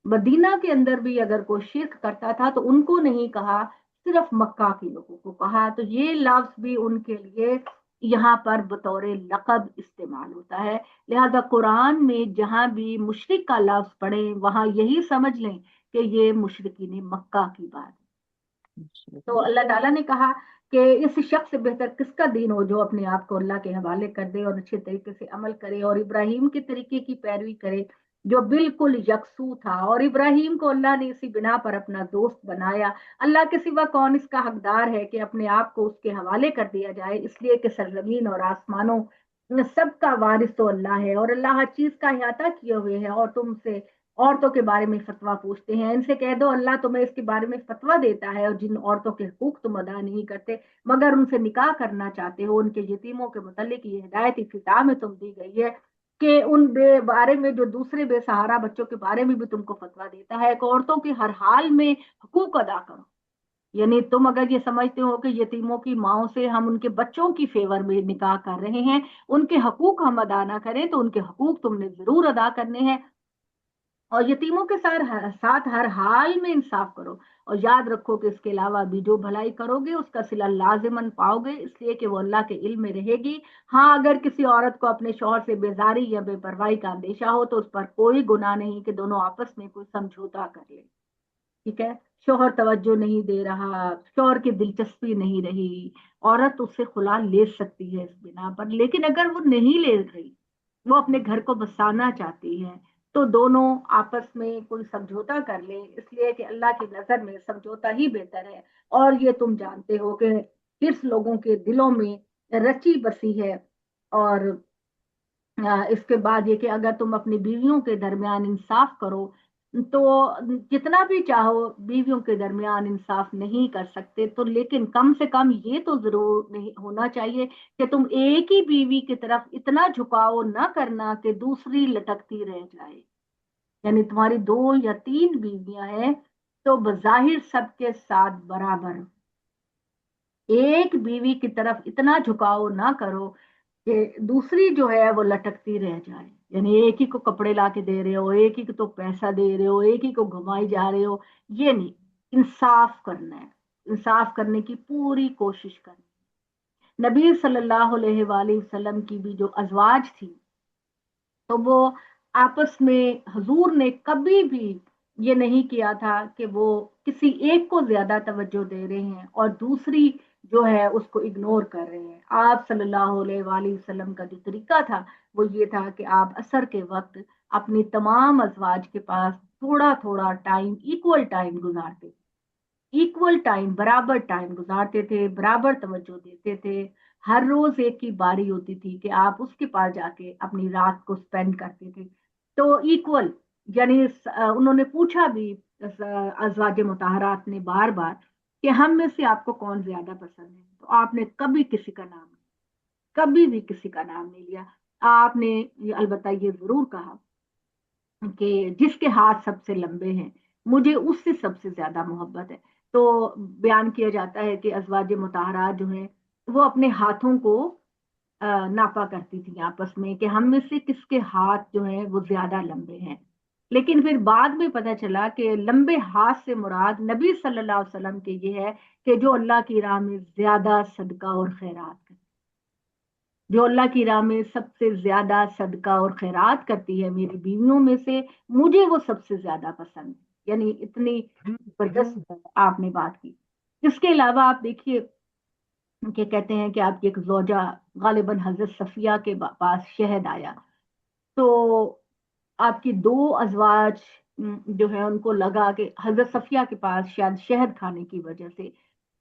A: مدینہ کے اندر بھی اگر کوئی شرک کرتا تھا تو ان کو نہیں کہا، صرف مکہ کے لوگوں کو کہا۔ تو یہ لفظ بھی ان کے لیے یہاں پر بطور لقب استعمال ہوتا ہے۔ لہذا قرآن میں جہاں بھی مشرک کا لفظ پڑھیں وہاں یہی سمجھ لیں کہ یہ مشرکین مکہ کی بات ہے۔ تو اللہ تعالیٰ نے کہا کہ اس شخص سے بہتر کس کا دین ہو جو اپنے آپ کو اللہ کے حوالے کر دے اور اچھے طریقے سے عمل کرے، اور ابراہیم کے طریقے کی پیروی کرے جو بالکل یکسو تھا، اور ابراہیم کو اللہ نے اسی بنا پر اپنا دوست بنایا۔ اللہ کے سوا کون اس کا حقدار ہے کہ اپنے آپ کو اس کے حوالے کر دیا جائے، اس لیے کہ سرزمین اور آسمانوں سب کا وارث تو اللہ ہے، اور اللہ ہر چیز کا احاطہ کیے ہوئے ہے۔ اور تم سے عورتوں کے بارے میں فتویٰ پوچھتے ہیں، ان سے کہہ دو اللہ تمہیں اس کے بارے میں فتویٰ دیتا ہے، اور جن عورتوں کے حقوق تم ادا نہیں کرتے مگر ان سے نکاح کرنا چاہتے ہو، ان کے یتیموں کے متعلق یہ ہدایت کتاب میں تم دی گئی ہے کہ ان بارے میں جو دوسرے بے سہارا بچوں کے بارے میں بھی تم کو فتویٰ دیتا ہے کہ عورتوں کے ہر حال میں حقوق ادا کرو۔ یعنی تم اگر یہ سمجھتے ہو کہ یتیموں کی ماؤں سے ہم ان کے بچوں کی فیور میں نکاح کر رہے ہیں، ان کے حقوق ہم ادا نہ کریں، تو ان کے حقوق تم نے ضرور ادا کرنے ہیں، اور یتیموں کے ساتھ ہر حال میں انصاف کرو، اور یاد رکھو کہ اس کے علاوہ بھی جو بھلائی کرو گے اس کا صلہ لازماً پاؤ گے، اس لیے کہ وہ اللہ کے علم میں رہے گی۔ ہاں اگر کسی عورت کو اپنے شوہر سے بیزاری یا بے پرواہی کا اندیشہ ہو تو اس پر کوئی گناہ نہیں کہ دونوں آپس میں کوئی سمجھوتا کر لے، ٹھیک ہے؟ شوہر توجہ نہیں دے رہا، شوہر کی دلچسپی نہیں رہی، عورت اس سے خلا لے سکتی ہے اس بنا پر، لیکن اگر وہ نہیں لے رہی، وہ اپنے گھر کو بسانا چاہتی ہیں، تو دونوں آپس میں کوئی سمجھوتا کر لیں، اس لیے کہ اللہ کی نظر میں سمجھوتا ہی بہتر ہے۔ اور یہ تم جانتے ہو کہ کس لوگوں کے دلوں میں رچی بسی ہے۔ اور اس کے بعد یہ کہ اگر تم اپنی بیویوں کے درمیان انصاف کرو تو جتنا بھی چاہو بیویوں کے درمیان انصاف نہیں کر سکتے، تو لیکن کم سے کم یہ تو ضرور نہیں ہونا چاہیے کہ تم ایک ہی بیوی کی طرف اتنا جھکاؤ نہ کرنا کہ دوسری لٹکتی رہ جائے۔ یعنی تمہاری 2 یا 3 بیویاں ہیں تو بظاہر سب کے ساتھ برابر، ایک بیوی کی طرف اتنا جھکاؤ نہ کرو کہ دوسری جو ہے وہ لٹکتی رہ جائے۔ یعنی ایک ہی کو کپڑے لا کے دے رہے ہو، ایک ہی کو تو پیسہ دے رہے ہو، ایک ہی کو گھمائی جا رہے ہو، یہ نہیں۔ انصاف کرنا ہے، انصاف کرنے کی پوری کوشش کرنی۔ نبی صلی اللہ علیہ وآلہ وسلم کی بھی جو ازواج تھی تو وہ آپس میں حضور نے کبھی بھی یہ نہیں کیا تھا کہ وہ کسی ایک کو زیادہ توجہ دے رہے ہیں اور دوسری جو ہے اس کو اگنور کر رہے ہیں۔ آپ صلی اللہ علیہ وآلہ وسلم کا جو طریقہ تھا وہ یہ تھا کہ آپ عصر کے وقت اپنی تمام ازواج کے پاس تھوڑا تھوڑا ٹائم، ایکول ٹائم گزارتے، ایکول ٹائم، برابر ٹائم گزارتے تھے، برابر توجہ دیتے تھے۔ ہر روز ایک کی باری ہوتی تھی کہ آپ اس کے پاس جا کے اپنی رات کو سپینڈ کرتے تھے، تو ایکول۔ یعنی انہوں نے پوچھا بھی ازواج مطہرات نے بار بار کہ ہم میں سے آپ کو کون زیادہ پسند ہے، تو آپ نے کبھی کسی کا نام نہیں، کبھی بھی کسی کا نام نہیں لیا۔ آپ نے البتہ یہ ضرور کہا کہ جس کے ہاتھ سب سے لمبے ہیں مجھے اس سے سب سے زیادہ محبت ہے۔ تو بیان کیا جاتا ہے کہ ازواج مطہرات جو ہیں وہ اپنے ہاتھوں کو ناپا کرتی تھی آپس میں کہ ہم میں سے کس کے ہاتھ جو ہیں وہ زیادہ لمبے ہیں۔ لیکن پھر بعد میں پتہ چلا کہ لمبے ہاتھ سے مراد نبی صلی اللہ علیہ وسلم کے یہ ہے کہ جو اللہ کی راہ میں زیادہ صدقہ اور خیرات کرے، جو اللہ کی راہ میں سب سے زیادہ صدقہ اور خیرات کرتی ہے میری بیویوں میں سے، مجھے وہ سب سے زیادہ پسند ہے۔ یعنی اتنی زبردست آپ نے بات کی۔ اس کے علاوہ آپ دیکھیے کہ کہتے ہیں کہ آپ کی ایک زوجہ غالباً حضرت صفیہ کے پاس شہد آیا، تو آپ کی 2 ازواج جو ہے ان کو لگا کہ حضرت صفیہ کے پاس شاید شہد کھانے کی وجہ سے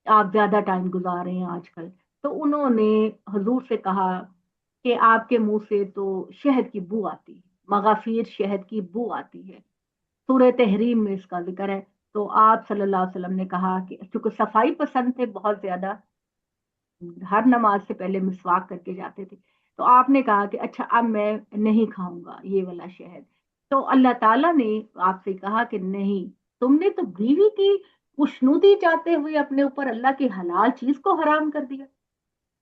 A: آپ زیادہ ٹائم گزار رہے ہیں آج کل، تو انہوں نے حضور سے کہا کہ آپ کے منہ سے تو شہد کی بو آتی ہے، مغافیر شہد کی بو آتی ہے، سورہ تحریم میں اس کا ذکر ہے۔ تو آپ صلی اللہ علیہ وسلم نے کہا کہ چونکہ صفائی پسند تھے بہت زیادہ، ہر نماز سے پہلے مسواک کر کے جاتے تھے، تو آپ نے کہا کہ اچھا اب میں نہیں کھاؤں گا یہ والا شہد۔ تو اللہ تعالیٰ نے آپ سے کہا کہ نہیں، تم نے تو بیوی کی خوشنودی چاہتے ہوئے اپنے اوپر اللہ کی حلال چیز کو حرام کر دیا۔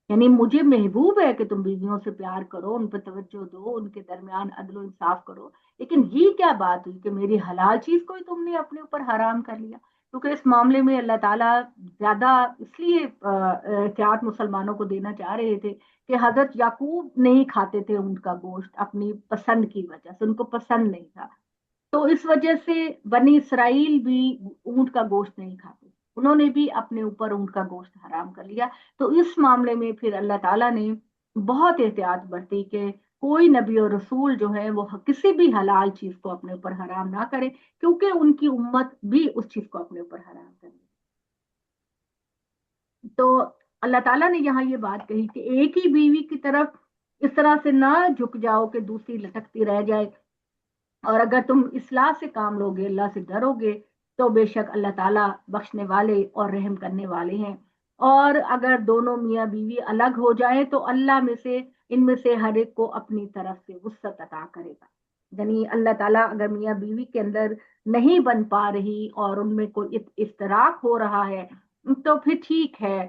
A: یعنی مجھے محبوب ہے کہ تم بیویوں سے پیار کرو، ان پہ توجہ دو، ان کے درمیان عدل و انصاف کرو، لیکن یہ کیا بات ہوئی کہ میری حلال چیز کو ہی تم نے اپنے اوپر حرام کر لیا؟ کیونکہ اس معاملے میں اللہ تعالیٰ زیادہ اس لیے احتیاط مسلمانوں کو دینا چاہ رہے تھے کہ حضرت یعقوب نہیں کھاتے تھے اونٹ کا گوشت اپنی پسند کی وجہ سے، ان کو پسند نہیں تھا، تو اس وجہ سے بنی اسرائیل بھی اونٹ کا گوشت نہیں کھاتے، انہوں نے بھی اپنے اوپر اونٹ کا گوشت حرام کر لیا۔ تو اس معاملے میں پھر اللہ تعالیٰ نے بہت احتیاط برتی کہ کوئی نبی اور رسول جو ہے وہ کسی بھی حلال چیز کو اپنے اوپر حرام نہ کرے، کیونکہ ان کی امت بھی اس چیز کو اپنے اوپر حرام کرے۔ تو اللہ تعالیٰ نے یہاں یہ بات کہی کہ ایک ہی بیوی کی طرف اس طرح سے نہ جھک جاؤ کہ دوسری لٹکتی رہ جائے، اور اگر تم اصلاح سے کام لوگے، اللہ سے ڈرو گے، تو بے شک اللہ تعالیٰ بخشنے والے اور رحم کرنے والے ہیں۔ اور اگر دونوں میاں بیوی الگ ہو جائیں تو اللہ میں سے ان میں سے ہر ایک کو اپنی طرف سے وسعت عطا کرے گا۔ یعنی اللہ تعالیٰ اگر میاں بیوی کے اندر نہیں بن پا رہی اور ان میں کوئی اشتراک ہو رہا ہے تو پھر ٹھیک ہے،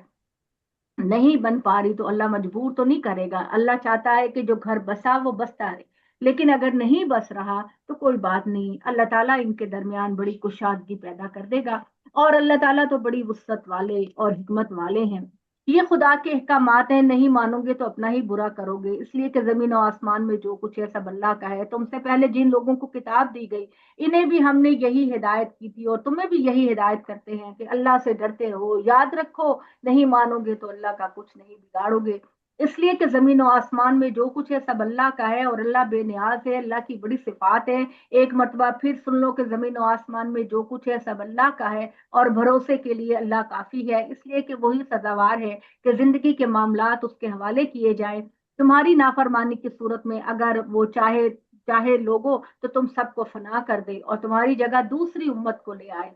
A: نہیں بن پا رہی تو اللہ مجبور تو نہیں کرے گا، اللہ چاہتا ہے کہ جو گھر بسا وہ بستا رہے، لیکن اگر نہیں بس رہا تو کوئی بات نہیں، اللہ تعالیٰ ان کے درمیان بڑی کشادگی پیدا کر دے گا، اور اللہ تعالیٰ تو بڑی وسعت والے اور حکمت والے ہیں۔ یہ خدا کے احکامات ہیں، نہیں مانو گے تو اپنا ہی برا کرو گے، اس لیے کہ زمین و آسمان میں جو کچھ ہے سب اللہ کا ہے۔ تم سے پہلے جن لوگوں کو کتاب دی گئی انہیں بھی ہم نے یہی ہدایت کی تھی، اور تمہیں بھی یہی ہدایت کرتے ہیں کہ اللہ سے ڈرتے رہو، یاد رکھو نہیں مانو گے تو اللہ کا کچھ نہیں بگاڑو گے۔ اس لیے کہ زمین و آسمان میں جو کچھ ہے سب اللہ کا ہے اور اللہ بے نیاز ہے، اللہ کی بڑی صفات ہے۔ ایک مرتبہ پھر سن لو کہ زمین و آسمان میں جو کچھ ہے سب اللہ کا ہے اور بھروسے کے لیے اللہ کافی ہے، اس لیے کہ وہی سزاوار ہے کہ زندگی کے معاملات اس کے حوالے کیے جائیں۔ تمہاری نافرمانی کی صورت میں اگر وہ چاہے چاہے لوگوں تو تم سب کو فنا کر دے اور تمہاری جگہ دوسری امت کو لے آئے۔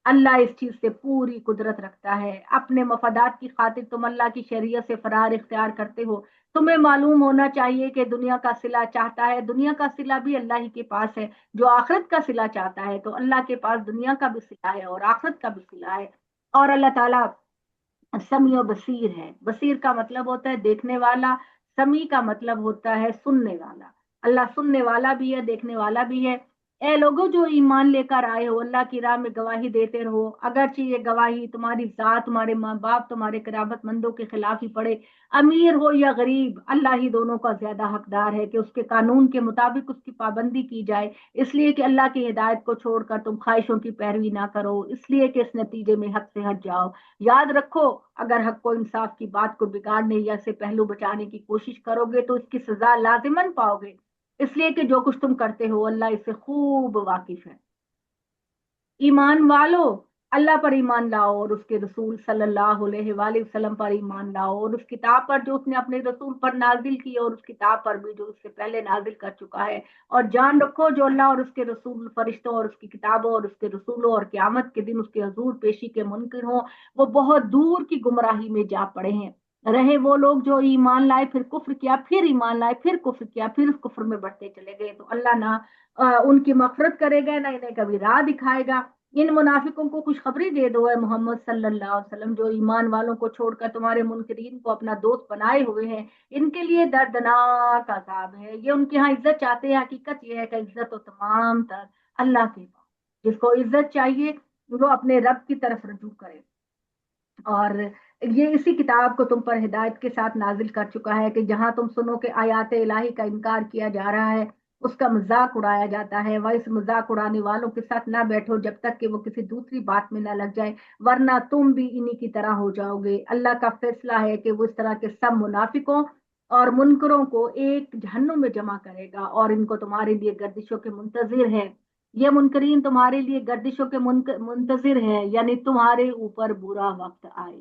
A: اللہ اس چیز سے پوری قدرت رکھتا ہے، اپنے مفادات کی خاطر تم اللہ کی شریعت سے فرار اختیار کرتے ہو۔ تمہیں معلوم ہونا چاہیے کہ دنیا کا صلہ چاہتا ہے، دنیا کا صلہ بھی اللہ ہی کے پاس ہے۔ جو آخرت کا صلہ چاہتا ہے تو اللہ کے پاس دنیا کا بھی صلہ ہے اور آخرت کا بھی صلہ ہے۔ اور اللہ تعالیٰ سمیع و بصیر ہے۔ بصیر کا مطلب ہوتا ہے دیکھنے والا، سمیع کا مطلب ہوتا ہے سننے والا۔ اللہ سننے والا بھی ہے، دیکھنے والا بھی ہے۔ اے لوگوں جو ایمان لے کر آئے ہو، اللہ کی راہ میں گواہی دیتے رہو، اگرچہ یہ گواہی تمہاری ذات، تمہارے ماں باپ، تمہارے قرابت مندوں کے خلاف ہی پڑے، امیر ہو یا غریب، اللہ ہی دونوں کا زیادہ حقدار ہے کہ اس کے قانون کے مطابق اس کی پابندی کی جائے، اس لیے کہ اللہ کی ہدایت کو چھوڑ کر تم خواہشوں کی پیروی نہ کرو، اس لیے کہ اس نتیجے میں حق سے ہٹ جاؤ۔ یاد رکھو، اگر حق کو انصاف کی بات کو بگاڑنے یا سے پہلو بچانے کی کوشش کرو گے تو اس کی سزا لازماً پاؤ گے، اس لیے کہ جو کچھ تم کرتے ہو اللہ اس سے خوب واقف ہے۔ ایمان والو، اللہ پر ایمان لاؤ اور اس کے رسول صلی اللہ علیہ وآلہ وسلم پر ایمان لاؤ اور اس کتاب پر جو اس نے اپنے رسول پر نازل کی اور اس کتاب پر بھی جو اس سے پہلے نازل کر چکا ہے، اور جان رکھو جو اللہ اور اس کے رسول، فرشتوں اور اس کی کتابوں اور اس کے رسولوں اور قیامت کے دن اس کے حضور پیشی کے منکر ہوں، وہ بہت دور کی گمراہی میں جا پڑے ہیں۔ رہے وہ لوگ جو ایمان لائے پھر کفر کیا، پھر ایمان لائے پھر کفر کیا، پھر اس کفر میں بڑھتے چلے گئے، تو اللہ نہ ان کی مغفرت کرے گا نہ انہیں کبھی راہ دکھائے گا۔ ان منافقوں کو خوشخبری دے دو اے محمد صلی اللہ علیہ وسلم، جو ایمان والوں کو چھوڑ کر تمہارے منکرین کو اپنا دوست بنائے ہوئے ہیں، ان کے لیے دردناک عذاب ہے۔ یہ ان کے ہاں عزت چاہتے ہیں، حقیقت یہ ہے کہ عزت تو تمام تر اللہ کے پاس۔ جس کو عزت چاہیے وہ اپنے رب کی طرف رجوع کرے۔ اور یہ اسی کتاب کو تم پر ہدایت کے ساتھ نازل کر چکا ہے کہ جہاں تم سنو کہ آیات الہی کا انکار کیا جا رہا ہے، اس کا مذاق اڑایا جاتا ہے، وہ اس مذاق اڑانے والوں کے ساتھ نہ بیٹھو جب تک کہ وہ کسی دوسری بات میں نہ لگ جائے، ورنہ تم بھی انہی کی طرح ہو جاؤ گے۔ اللہ کا فیصلہ ہے کہ وہ اس طرح کے سب منافقوں اور منکروں کو ایک جہنم میں جمع کرے گا اور ان کو تمہارے لیے گردشوں کے منتظر ہے۔ یہ منکرین تمہارے لیے گردشوں کے منتظر ہے، یعنی تمہارے اوپر برا وقت آئے۔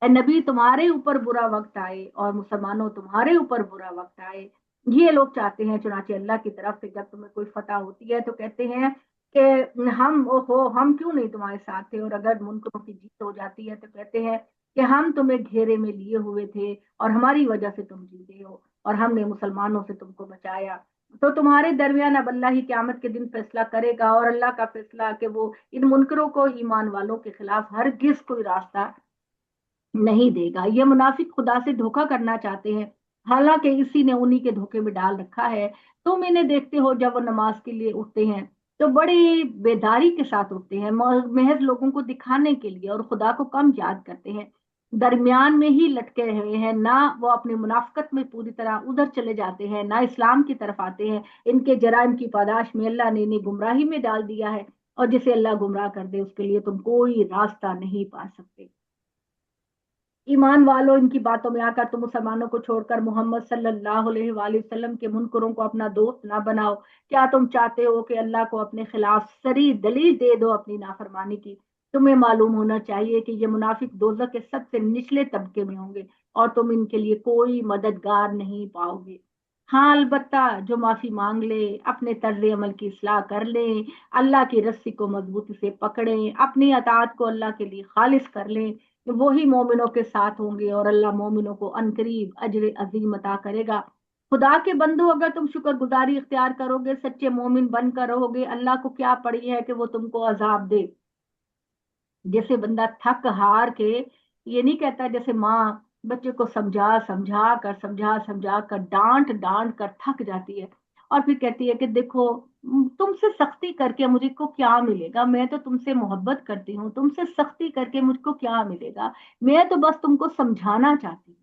A: اے نبی، تمہارے اوپر برا وقت آئے اور مسلمانوں تمہارے اوپر برا وقت آئے۔ یہ لوگ چاہتے ہیں، چنانچہ اللہ کی طرف سے جب تمہیں کوئی فتح ہوتی ہے تو کہتے ہیں کہ ہم کیوں نہیں تمہارے ساتھ تھے، اور اگر منکروں کی جیت ہو جاتی ہے تو کہتے ہیں کہ ہم تمہیں گھیرے میں لیے ہوئے تھے اور ہماری وجہ سے تم جیتے ہو اور ہم نے مسلمانوں سے تم کو بچایا۔ تو تمہارے درمیان اب اللہ ہی قیامت کے دن فیصلہ کرے گا، اور اللہ کا فیصلہ کہ وہ ان منکروں کو ایمان والوں کے خلاف ہرگز کوئی راستہ نہیں دے گا۔ یہ منافق خدا سے دھوکا کرنا چاہتے ہیں، حالانکہ اسی نے انہی کے دھوکے میں ڈال رکھا ہے۔ تم انہیں دیکھتے ہو جب وہ نماز کے لیے اٹھتے ہیں تو بڑی بیداری کے ساتھ اٹھتے ہیں، محض لوگوں کو دکھانے کے لیے، اور خدا کو کم یاد کرتے ہیں، درمیان میں ہی لٹکے ہوئے ہیں، نہ وہ اپنی منافقت میں پوری طرح ادھر چلے جاتے ہیں نہ اسلام کی طرف آتے ہیں۔ ان کے جرائم کی پاداش میں اللہ نے انہیں گمراہی میں ڈال دیا ہے، اور جسے اللہ گمراہ کر دے اس کے لیے تم کوئی راستہ نہیں پا سکتے۔ ایمان والو، ان کی باتوں میں آ کر تم مسلمانوں کو چھوڑ کر محمد صلی اللہ علیہ وآلہ وسلم کے منکروں کو اپنا دوست نہ بناؤ۔ کیا تم چاہتے ہو کہ اللہ کو اپنے خلاف صریح دلیل دے دو اپنی نافرمانی کی؟ تمہیں معلوم ہونا چاہیے کہ یہ منافق دوزخ کے سب سے نچلے طبقے میں ہوں گے اور تم ان کے لیے کوئی مددگار نہیں پاؤ گے۔ ہاں البتہ جو معافی مانگ لے، اپنے طرز عمل کی اصلاح کر لیں، اللہ کی رسی کو مضبوطی سے پکڑیں، اپنی اطاعت کو اللہ کے لیے خالص کر لیں، وہی مومنوں کے ساتھ ہوں گے اور اللہ مومنوں کو عنقریب اجر عظیم عطا کرے گا۔ خدا کے بندو، اگر تم شکر گزاری اختیار کرو گے، سچے مومن بن کر رہو گے، اللہ کو کیا پڑی ہے کہ وہ تم کو عذاب دے۔ جیسے بندہ تھک ہار کے، یہ نہیں کہتا جیسے ماں بچے کو سمجھا کر ڈانٹ ڈانٹ کر تھک جاتی ہے اور پھر کہتی ہے کہ دیکھو، تم سے سختی کر کے مجھے کو کیا ملے گا، میں تو تم سے محبت کرتی ہوں، تم سے سختی کر کے مجھ کو کیا ملے گا، میں تو بس تم کو سمجھانا چاہتی ہوں۔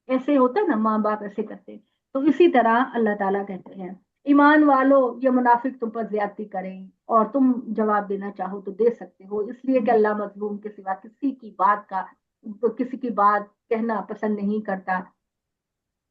A: ایسے ہوتا ہے نا، ماں باپ ایسے کرتے ہیں۔ تو اسی طرح اللہ تعالیٰ کہتے ہیں ایمان والو، یہ منافق تم پر زیادتی کریں اور تم جواب دینا چاہو تو دے سکتے ہو، اس لیے کہ اللہ مظلوم کے سوا کسی کی بات کہنا پسند نہیں کرتا۔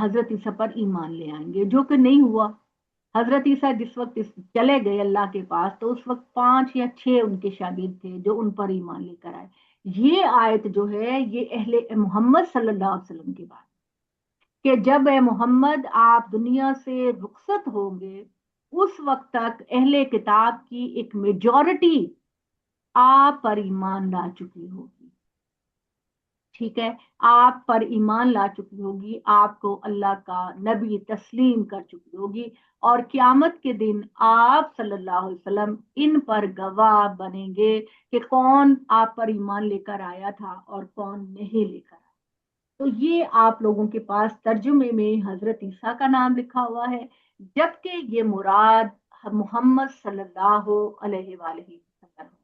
A: حضرت عیسیٰ پر ایمان لے آئیں گے، جو کہ نہیں ہوا۔ حضرت عیسیٰ جس وقت چلے گئے اللہ کے پاس تو اس وقت 5 یا 6 ان کے شاگرد تھے جو ان پر ایمان لے کر آئے۔ یہ آیت جو ہے یہ اہل محمد صلی اللہ علیہ وسلم کے بات کہ جب اے محمد آپ دنیا سے رخصت ہوں گے اس وقت تک اہل کتاب کی ایک میجورٹی آپ پر ایمان لا چکی ہوگی، ٹھیک ہے، آپ پر ایمان لا چکی ہوگی، آپ کو اللہ کا نبی تسلیم کر چکی ہوگی، اور قیامت کے دن آپ صلی اللہ علیہ وسلم ان پر گواہ بنیں گے کہ کون آپ پر ایمان لے کر آیا تھا اور کون نہیں لے کر آیا۔ تو یہ آپ لوگوں کے پاس ترجمے میں حضرت عیسیٰ کا نام لکھا ہوا ہے، جبکہ یہ مراد محمد صلی اللہ علیہ وآلہ وسلم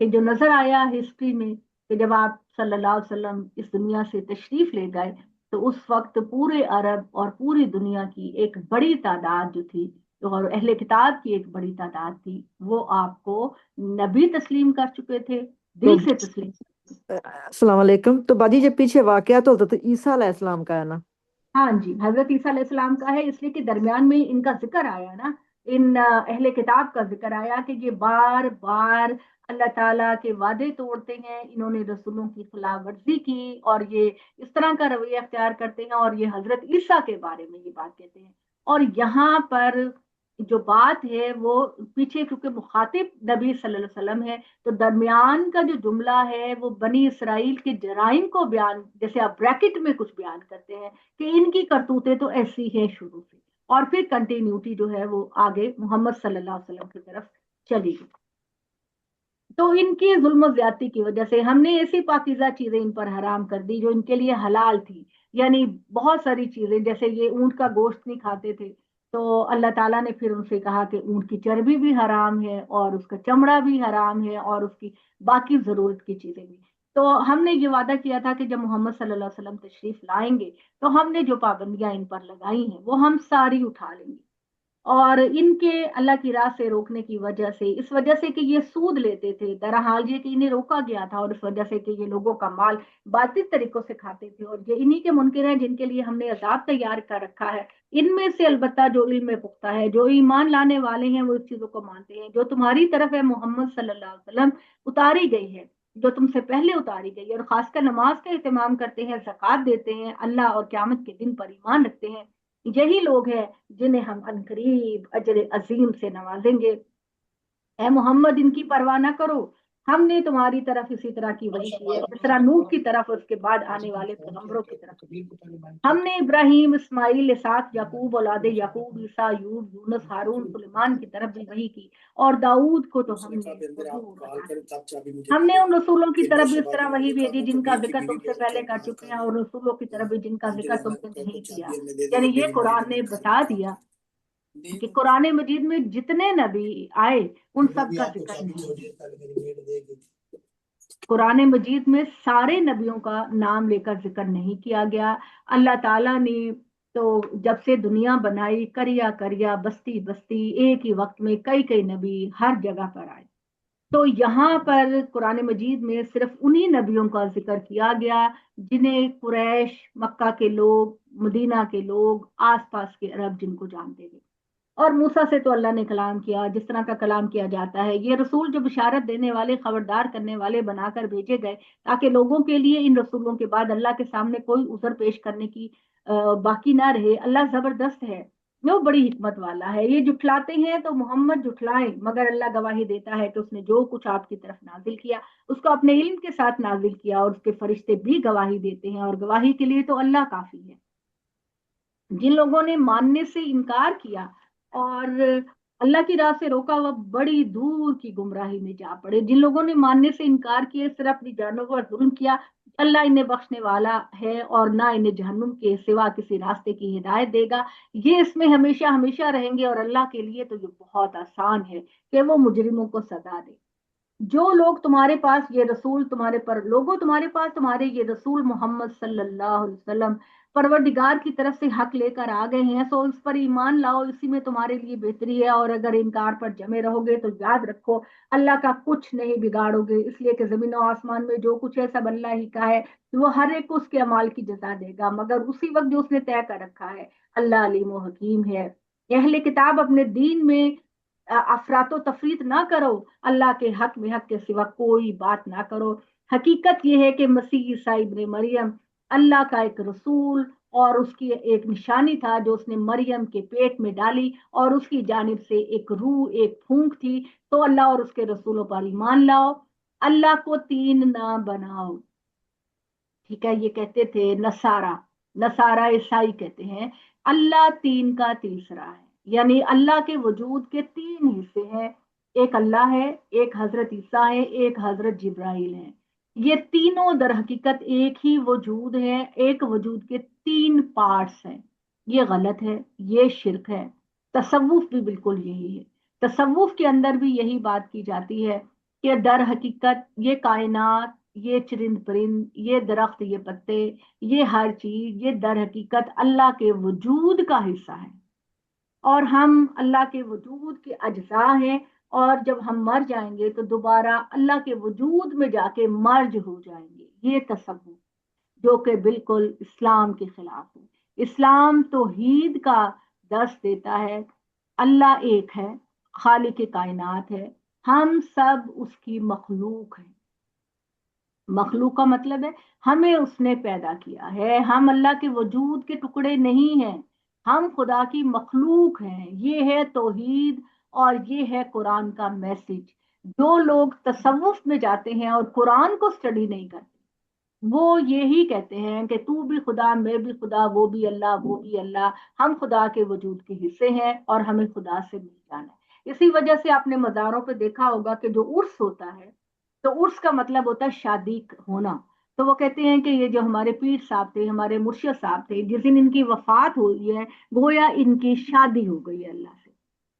A: کہ جو نظر آیا ہسٹری میں کہ جب آپ صلی اللہ علیہ وسلم اس دنیا سے تشریف لے گئے تو اس وقت پورے عرب اور پوری دنیا کی ایک بڑی تعداد جو تھی اور اہل کتاب کی ایک بڑی تعداد تھی وہ آپ کو نبی تسلیم کر چکے تھے،
D: تو
A: دل سے تسلیم کر چکے۔
D: السلام علیکم، تو باجی جب پیچھے واقعات ہوتا تو عیسیٰ علیہ السلام کا ہے نا؟
A: ہاں جی، حضرت عیسیٰ علیہ السلام کا ہے، اس لیے کہ درمیان میں ان کا ذکر آیا نا، ان اہل کتاب کا ذکر آیا کہ یہ بار بار اللہ تعالیٰ کے وعدے توڑتے ہیں، انہوں نے رسولوں کی خلاف ورزی کی اور یہ اس طرح کا رویہ اختیار کرتے ہیں، اور یہ حضرت عیسیٰ کے بارے میں یہ بات کہتے ہیں۔ اور یہاں پر جو بات ہے وہ پیچھے کیونکہ مخاطب نبی صلی اللہ علیہ وسلم ہے تو درمیان کا جو جملہ ہے وہ بنی اسرائیل کے جرائم کو بیان، جیسے آپ بریکٹ میں کچھ بیان کرتے ہیں کہ ان کی کرتوتیں تو ایسی ہیں شروع سے، اور پھر کنٹینیوٹی جو ہے وہ آگے محمد صلی اللہ علیہ وسلم کی طرف چلی گئی۔ تو ان کی ظلم و زیادتی کی وجہ سے ہم نے ایسی پاکیزہ چیزیں ان پر حرام کر دی جو ان کے لیے حلال تھی، یعنی بہت ساری چیزیں، جیسے یہ اونٹ کا گوشت نہیں کھاتے تھے تو اللہ تعالیٰ نے پھر ان سے کہا کہ اونٹ کی چربی بھی حرام ہے اور اس کا چمڑا بھی حرام ہے اور اس کی باقی ضرورت کی چیزیں بھی۔ تو ہم نے یہ وعدہ کیا تھا کہ جب محمد صلی اللہ علیہ وسلم تشریف لائیں گے تو ہم نے جو پابندیاں ان پر لگائی ہیں وہ ہم ساری اٹھا لیں گے، اور ان کے اللہ کی راہ سے روکنے کی وجہ سے، اس وجہ سے کہ یہ سود لیتے تھے، درحال یہ کہ انہیں روکا گیا تھا، اور اس وجہ سے کہ یہ لوگوں کا مال باطل طریقوں سے کھاتے تھے، اور یہ انہی کے منکر ہیں جن کے لیے ہم نے عذاب تیار کر رکھا ہے۔ ان میں سے البتہ جو علم میں پختہ ہے، جو ایمان لانے والے ہیں، وہ اس چیزوں کو مانتے ہیں جو تمہاری طرف ہے محمد صلی اللہ علیہ وسلم اتاری گئی ہے، جو تم سے پہلے اتاری گئی ہے، اور خاص کر نماز کا اہتمام کرتے ہیں، زکوٰۃ دیتے ہیں، اللہ اور قیامت کے دن پر ایمان رکھتے ہیں، یہی لوگ ہیں جنہیں ہم عنقریب اجر عظیم سے نوازیں گے۔ اے محمد ان کی پرواہ نہ کرو، ہم نے تمہاری طرف اسی طرح کی وحی کی ہے جس طرح نوح کی طرف اور اس کے بعد آنے والے پیغمبروں کی طرف کی۔ ہم نے ابراہیم، اسماعیل، اسحاق، یعقوب، اولاد یعقوب، عیسیٰ، ایوب، یونس، ہارون، سلیمان کی طرف بھی وحی کی، اور داؤد کو تو ہم نے زبور عطا کی۔ ہم نے ان رسولوں کی طرف بھی اس طرح وحی بھیجی جن کا ذکر تم سے پہلے کر چکے ہیں، اور رسولوں کی طرف بھی جن کا ذکر تم نے نہیں کیا۔ یعنی یہ قرآن نے بتا دیا کہ قرآن مجید میں جتنے نبی آئے ان سب کا ذکر نہیں ہے، قرآن مجید میں سارے نبیوں کا نام لے کر ذکر نہیں کیا گیا۔ اللہ تعالیٰ نے تو جب سے دنیا بنائی کریا کریا بستی بستی ایک ہی وقت میں کئی کئی نبی ہر جگہ پر آئے، تو یہاں پر قرآن مجید میں صرف انہی نبیوں کا ذکر کیا گیا جنہیں قریش، مکہ کے لوگ، مدینہ کے لوگ، آس پاس کے عرب جن کو جانتے تھے۔ اور موسیٰ سے تو اللہ نے کلام کیا جس طرح کا کلام کیا جاتا ہے، یہ رسول جو بشارت دینے والے، خبردار کرنے والے بنا کر بھیجے گئے تاکہ لوگوں کے لیے ان رسولوں کے بعد اللہ کے سامنے کوئی عذر پیش کرنے کی باقی نہ رہے۔ اللہ زبردست ہے، وہ بڑی حکمت والا ہے، یہ جھٹلاتے ہیں تو محمد جھٹلائیں، مگر اللہ گواہی دیتا ہے کہ اس نے جو کچھ آپ کی طرف نازل کیا اس کو اپنے علم کے ساتھ نازل کیا، اور اس کے فرشتے بھی گواہی دیتے ہیں، اور گواہی کے لیے تو اللہ کافی ہے۔ جن لوگوں نے ماننے سے انکار کیا اور اللہ کی راہ سے روکا وہ بڑی دور کی گمراہی میں جا پڑے۔ جن لوگوں نے ماننے سے انکار کیا، صرف اپنی جانوں پر ظلم کیا، اللہ انہیں بخشنے والا ہے اور نہ انہیں جہنم کے سوا کسی راستے کی ہدایت دے گا، یہ اس میں ہمیشہ ہمیشہ رہیں گے، اور اللہ کے لیے تو یہ بہت آسان ہے کہ وہ مجرموں کو سزا دے۔ جو لوگ تمہارے پاس یہ رسول تمہارے پر لوگوں تمہارے پاس تمہارے یہ رسول محمد صلی اللہ علیہ وسلم پروردگار کی طرف سے حق لے کر آ گئے ہیں، سو اس پر ایمان لاؤ، اسی میں تمہارے لیے بہتری ہے، اور اگر انکار پر جمے رہو گے تو یاد رکھو اللہ کا کچھ نہیں بگاڑو گے، اس لیے کہ زمین و آسمان میں جو کچھ ہے سب اللہ ہی کا ہے، وہ ہر ایک کو اس کے اعمال کی جزا دے گا، مگر اسی وقت جو اس نے طے کر رکھا ہے۔ اللہ علیم و حکیم ہے۔ اہل کتاب اپنے دین میں افراط و تفریط نہ کرو، اللہ کے حق میں حق کے سوا کوئی بات نہ کرو۔ حقیقت یہ ہے کہ مسیح عیسیٰ ابن مریم اللہ کا ایک رسول اور اس کی ایک نشانی تھا جو اس نے مریم کے پیٹ میں ڈالی، اور اس کی جانب سے ایک روح، ایک پھونک تھی۔ تو اللہ اور اس کے رسولوں پر ایمان لاؤ، اللہ کو تین نہ بناؤ۔ ٹھیک ہے، یہ کہتے تھے نصارہ عیسائی کہتے ہیں اللہ تین کا تیسرا ہے، یعنی اللہ کے وجود کے تین حصے ہیں، ایک اللہ ہے، ایک حضرت عیسیٰ ہے، ایک حضرت جبرائیل ہے۔ یہ تینوں در حقیقت ایک ہی وجود ہے، ایک وجود کے تین پارٹس ہیں۔ یہ غلط ہے، یہ شرک ہے۔ تصوف بھی بالکل یہی ہے، تصوف کے اندر بھی یہی بات کی جاتی ہے کہ در حقیقت یہ کائنات، یہ چرند پرند، یہ درخت، یہ پتے، یہ ہر چیز، یہ در حقیقت اللہ کے وجود کا حصہ ہے، اور ہم اللہ کے وجود کے اجزاء ہیں، اور جب ہم مر جائیں گے تو دوبارہ اللہ کے وجود میں جا کے مرج ہو جائیں گے۔ یہ تصور جو کہ بالکل اسلام کے خلاف ہے۔ اسلام توحید کا درس دیتا ہے، اللہ ایک ہے، خالق کائنات ہے، ہم سب اس کی مخلوق ہیں۔ مخلوق کا مطلب ہے ہمیں اس نے پیدا کیا ہے، ہم اللہ کے وجود کے ٹکڑے نہیں ہیں، ہم خدا کی مخلوق ہیں۔ یہ ہے توحید، اور یہ ہے قرآن کا میسج۔ جو لوگ تصوف میں جاتے ہیں اور قرآن کو سٹڈی نہیں کرتے، وہ یہی کہتے ہیں کہ تو بھی خدا، میں بھی خدا، وہ بھی اللہ، وہ بھی اللہ، ہم خدا کے وجود کے حصے ہیں اور ہمیں خدا سے مل جانا ہے۔ اسی وجہ سے آپ نے مزاروں پہ دیکھا ہوگا کہ جو عرس ہوتا ہے، تو عرس کا مطلب ہوتا ہے شادی ہونا۔ تو وہ کہتے ہیں کہ یہ جو ہمارے پیر صاحب تھے، ہمارے مرشد صاحب تھے، جس دن ان کی وفات ہوئی ہے گویا ان کی شادی ہو گئی ہے اللہ سے،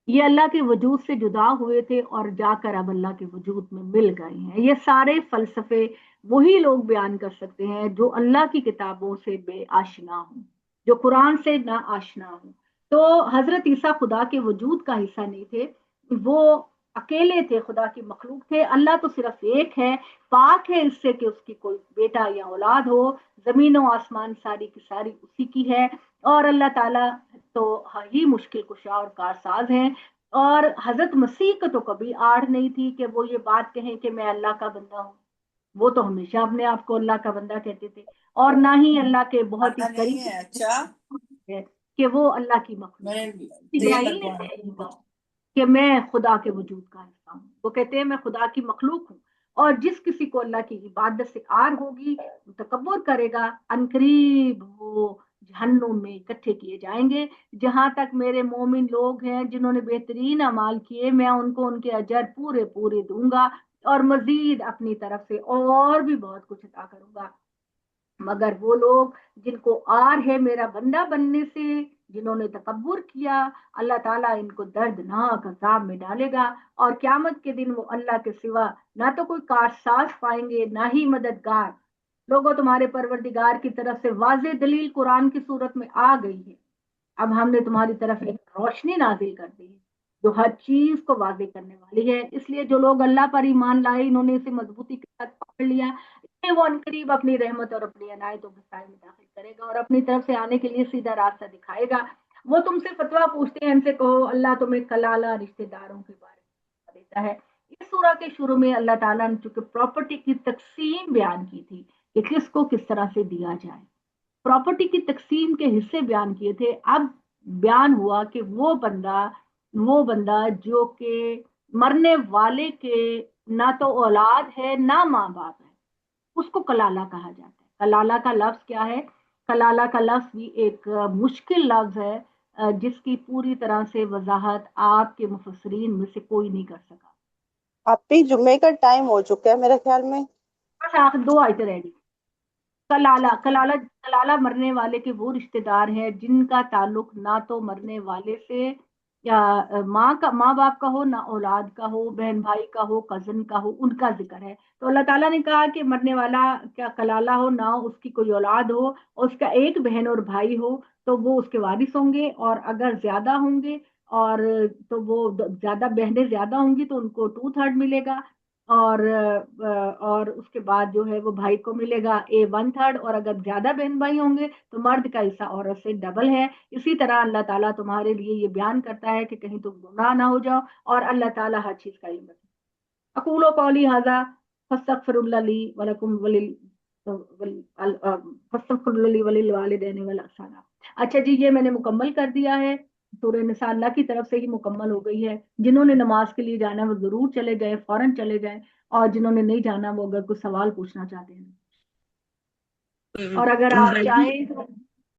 A: یہ اللہ کے وجود سے جدا ہوئے تھے اور جا کر اب اللہ کے وجود میں مل گئے ہیں۔ یہ سارے فلسفے وہی لوگ بیان کر سکتے ہیں جو اللہ کی کتابوں سے بے آشنا ہوں، جو قرآن سے نہ آشنا ہوں۔ تو حضرت عیسیٰ خدا کے وجود کا حصہ نہیں تھے، وہ اکیلے تھے، خدا کی مخلوق تھے۔ اللہ تو صرف ایک ہے، پاک ہے اس سے کہ اس کی کوئی بیٹا یا اولاد ہو، زمین و آسمان ساری کی ساری اسی کی ہے، اور اللہ تعالیٰ تو ہی مشکل کشا اور کارساز ہیں۔ اور حضرت مسیح کو تو کبھی آڑ نہیں تھی کہ وہ یہ بات کہیں کہ میں اللہ کا بندہ ہوں، وہ تو ہمیشہ اپنے آپ کو اللہ کا بندہ کہتے تھے، اور نہ ہی اللہ کے بہت ہی قریب ہے کہ وہ اللہ کی مخلوق۔ جبرائیل نے کہا کہ میں خدا کے وجود کا حصہ ہوں، وہ کہتے ہیں میں خدا کی مخلوق ہوں، اور جس کسی کو اللہ کی عبادت سے آر ہوگی تکبر کرے گا، عنقریب وہ جہنم میں اکٹھے کیے جائیں گے۔ جہاں تک میرے مومن لوگ ہیں جنہوں نے بہترین اعمال کیے، میں ان کو ان کے اجر پورے پورے دوں گا، اور مزید اپنی طرف سے اور بھی بہت کچھ عطا کروں گا۔ مگر وہ لوگ جن کو آر ہے میرا بندہ بننے سے، جنہوں نے تکبر کیا، اللہ تعالیٰ ان کو دردناک عذاب میں ڈالے گا، اور قیامت کے دن وہ اللہ کے سوا نہ تو کوئی کارساز پائیں گے، نہ ہی مددگار۔ لوگوں، تمہارے پروردگار کی طرف سے واضح دلیل قرآن کی صورت میں آ گئی ہے، اب ہم نے تمہاری طرف ایک روشنی نازل کر دی ہے جو ہر چیز کو واضح کرنے والی ہے۔ اس لیے جو لوگ اللہ پر ایمان لائے، انہوں نے اسے مضبوطی کے ساتھ پکڑ لیا، وہ عنقریب اپنی رحمت اور اپنی عنایت و بسائے میں داخل کرے گا، اور اپنی طرف سے آنے کے لیے سیدھا راستہ دکھائے گا۔ وہ تم سے فتویٰ پوچھتے ہیں، ان سے کہو اللہ تمہیں کلالہ رشتہ داروں کے بارے میں دیتا ہے۔ اس سورہ کے شروع میں اللہ تعالیٰ نے چونکہ پراپرٹی کی تقسیم بیان کی تھی کہ کس کو کس طرح سے دیا جائے، پراپرٹی کی تقسیم کے حصے بیان کیے تھے۔ اب بیان ہوا کہ وہ بندہ جو کہ مرنے والے کے نہ تو اولاد ہے نہ ماں باپ ہے، اس کو کلالہ کہا جاتا ہے۔ کلالہ کا لفظ کیا ہے؟ کلالہ کا لفظ بھی ایک مشکل لفظ ہے جس کی پوری طرح سے وضاحت آپ کے مفسرین میں سے کوئی نہیں کر سکا۔
E: آپ پہ جمعے کا ٹائم ہو چکا ہے میرے خیال میں۔
A: بس آپ 2 آیتیں رہ گئی۔ کلالہ مرنے والے کے وہ رشتہ دار ہیں جن کا تعلق نہ تو مرنے والے سے یا ماں باپ کا ہو، نہ اولاد کا ہو، بہن بھائی کا ہو، کزن کا ہو، ان کا ذکر ہے۔ تو اللہ تعالیٰ نے کہا کہ مرنے والا کیا کلالہ ہو، نہ اس کی کوئی اولاد ہو اور اس کا ایک بہن اور بھائی ہو تو وہ اس کے وارث ہوں گے، اور اگر زیادہ ہوں گے اور تو وہ زیادہ بہنیں زیادہ ہوں گی تو ان کو 2/3 ملے گا، اور اس کے بعد جو ہے وہ بھائی کو ملے گا 1/3، اور اگر زیادہ بہن بھائی ہوں گے تو مرد کا حصہ عورت سے ڈبل ہے۔ اسی طرح اللہ تعالیٰ تمہارے لیے یہ بیان کرتا ہے کہ کہیں تم گمراہ نہ ہو جاؤ، اور اللہ تعالیٰ ہر چیز کا علم رکھتا ہے۔ اقول قولی ھذا فاستغفر اللہ لی ولکم فاستغفر اللہ لی وللوالدین والإحسان۔ اچھا جی، یہ میں نے مکمل کر دیا ہے۔ سورہ نساء اللہ کی طرف سے ہی مکمل ہو گئی ہے۔ جنہوں نے نماز کے لیے جانا ہے وہ ضرور چلے جائیں، فوراً چلے جائیں، اور جنہوں نے نہیں جانا وہ اگر کوئی سوال پوچھنا چاہتے ہیں، اور اگر آپ چاہیں تو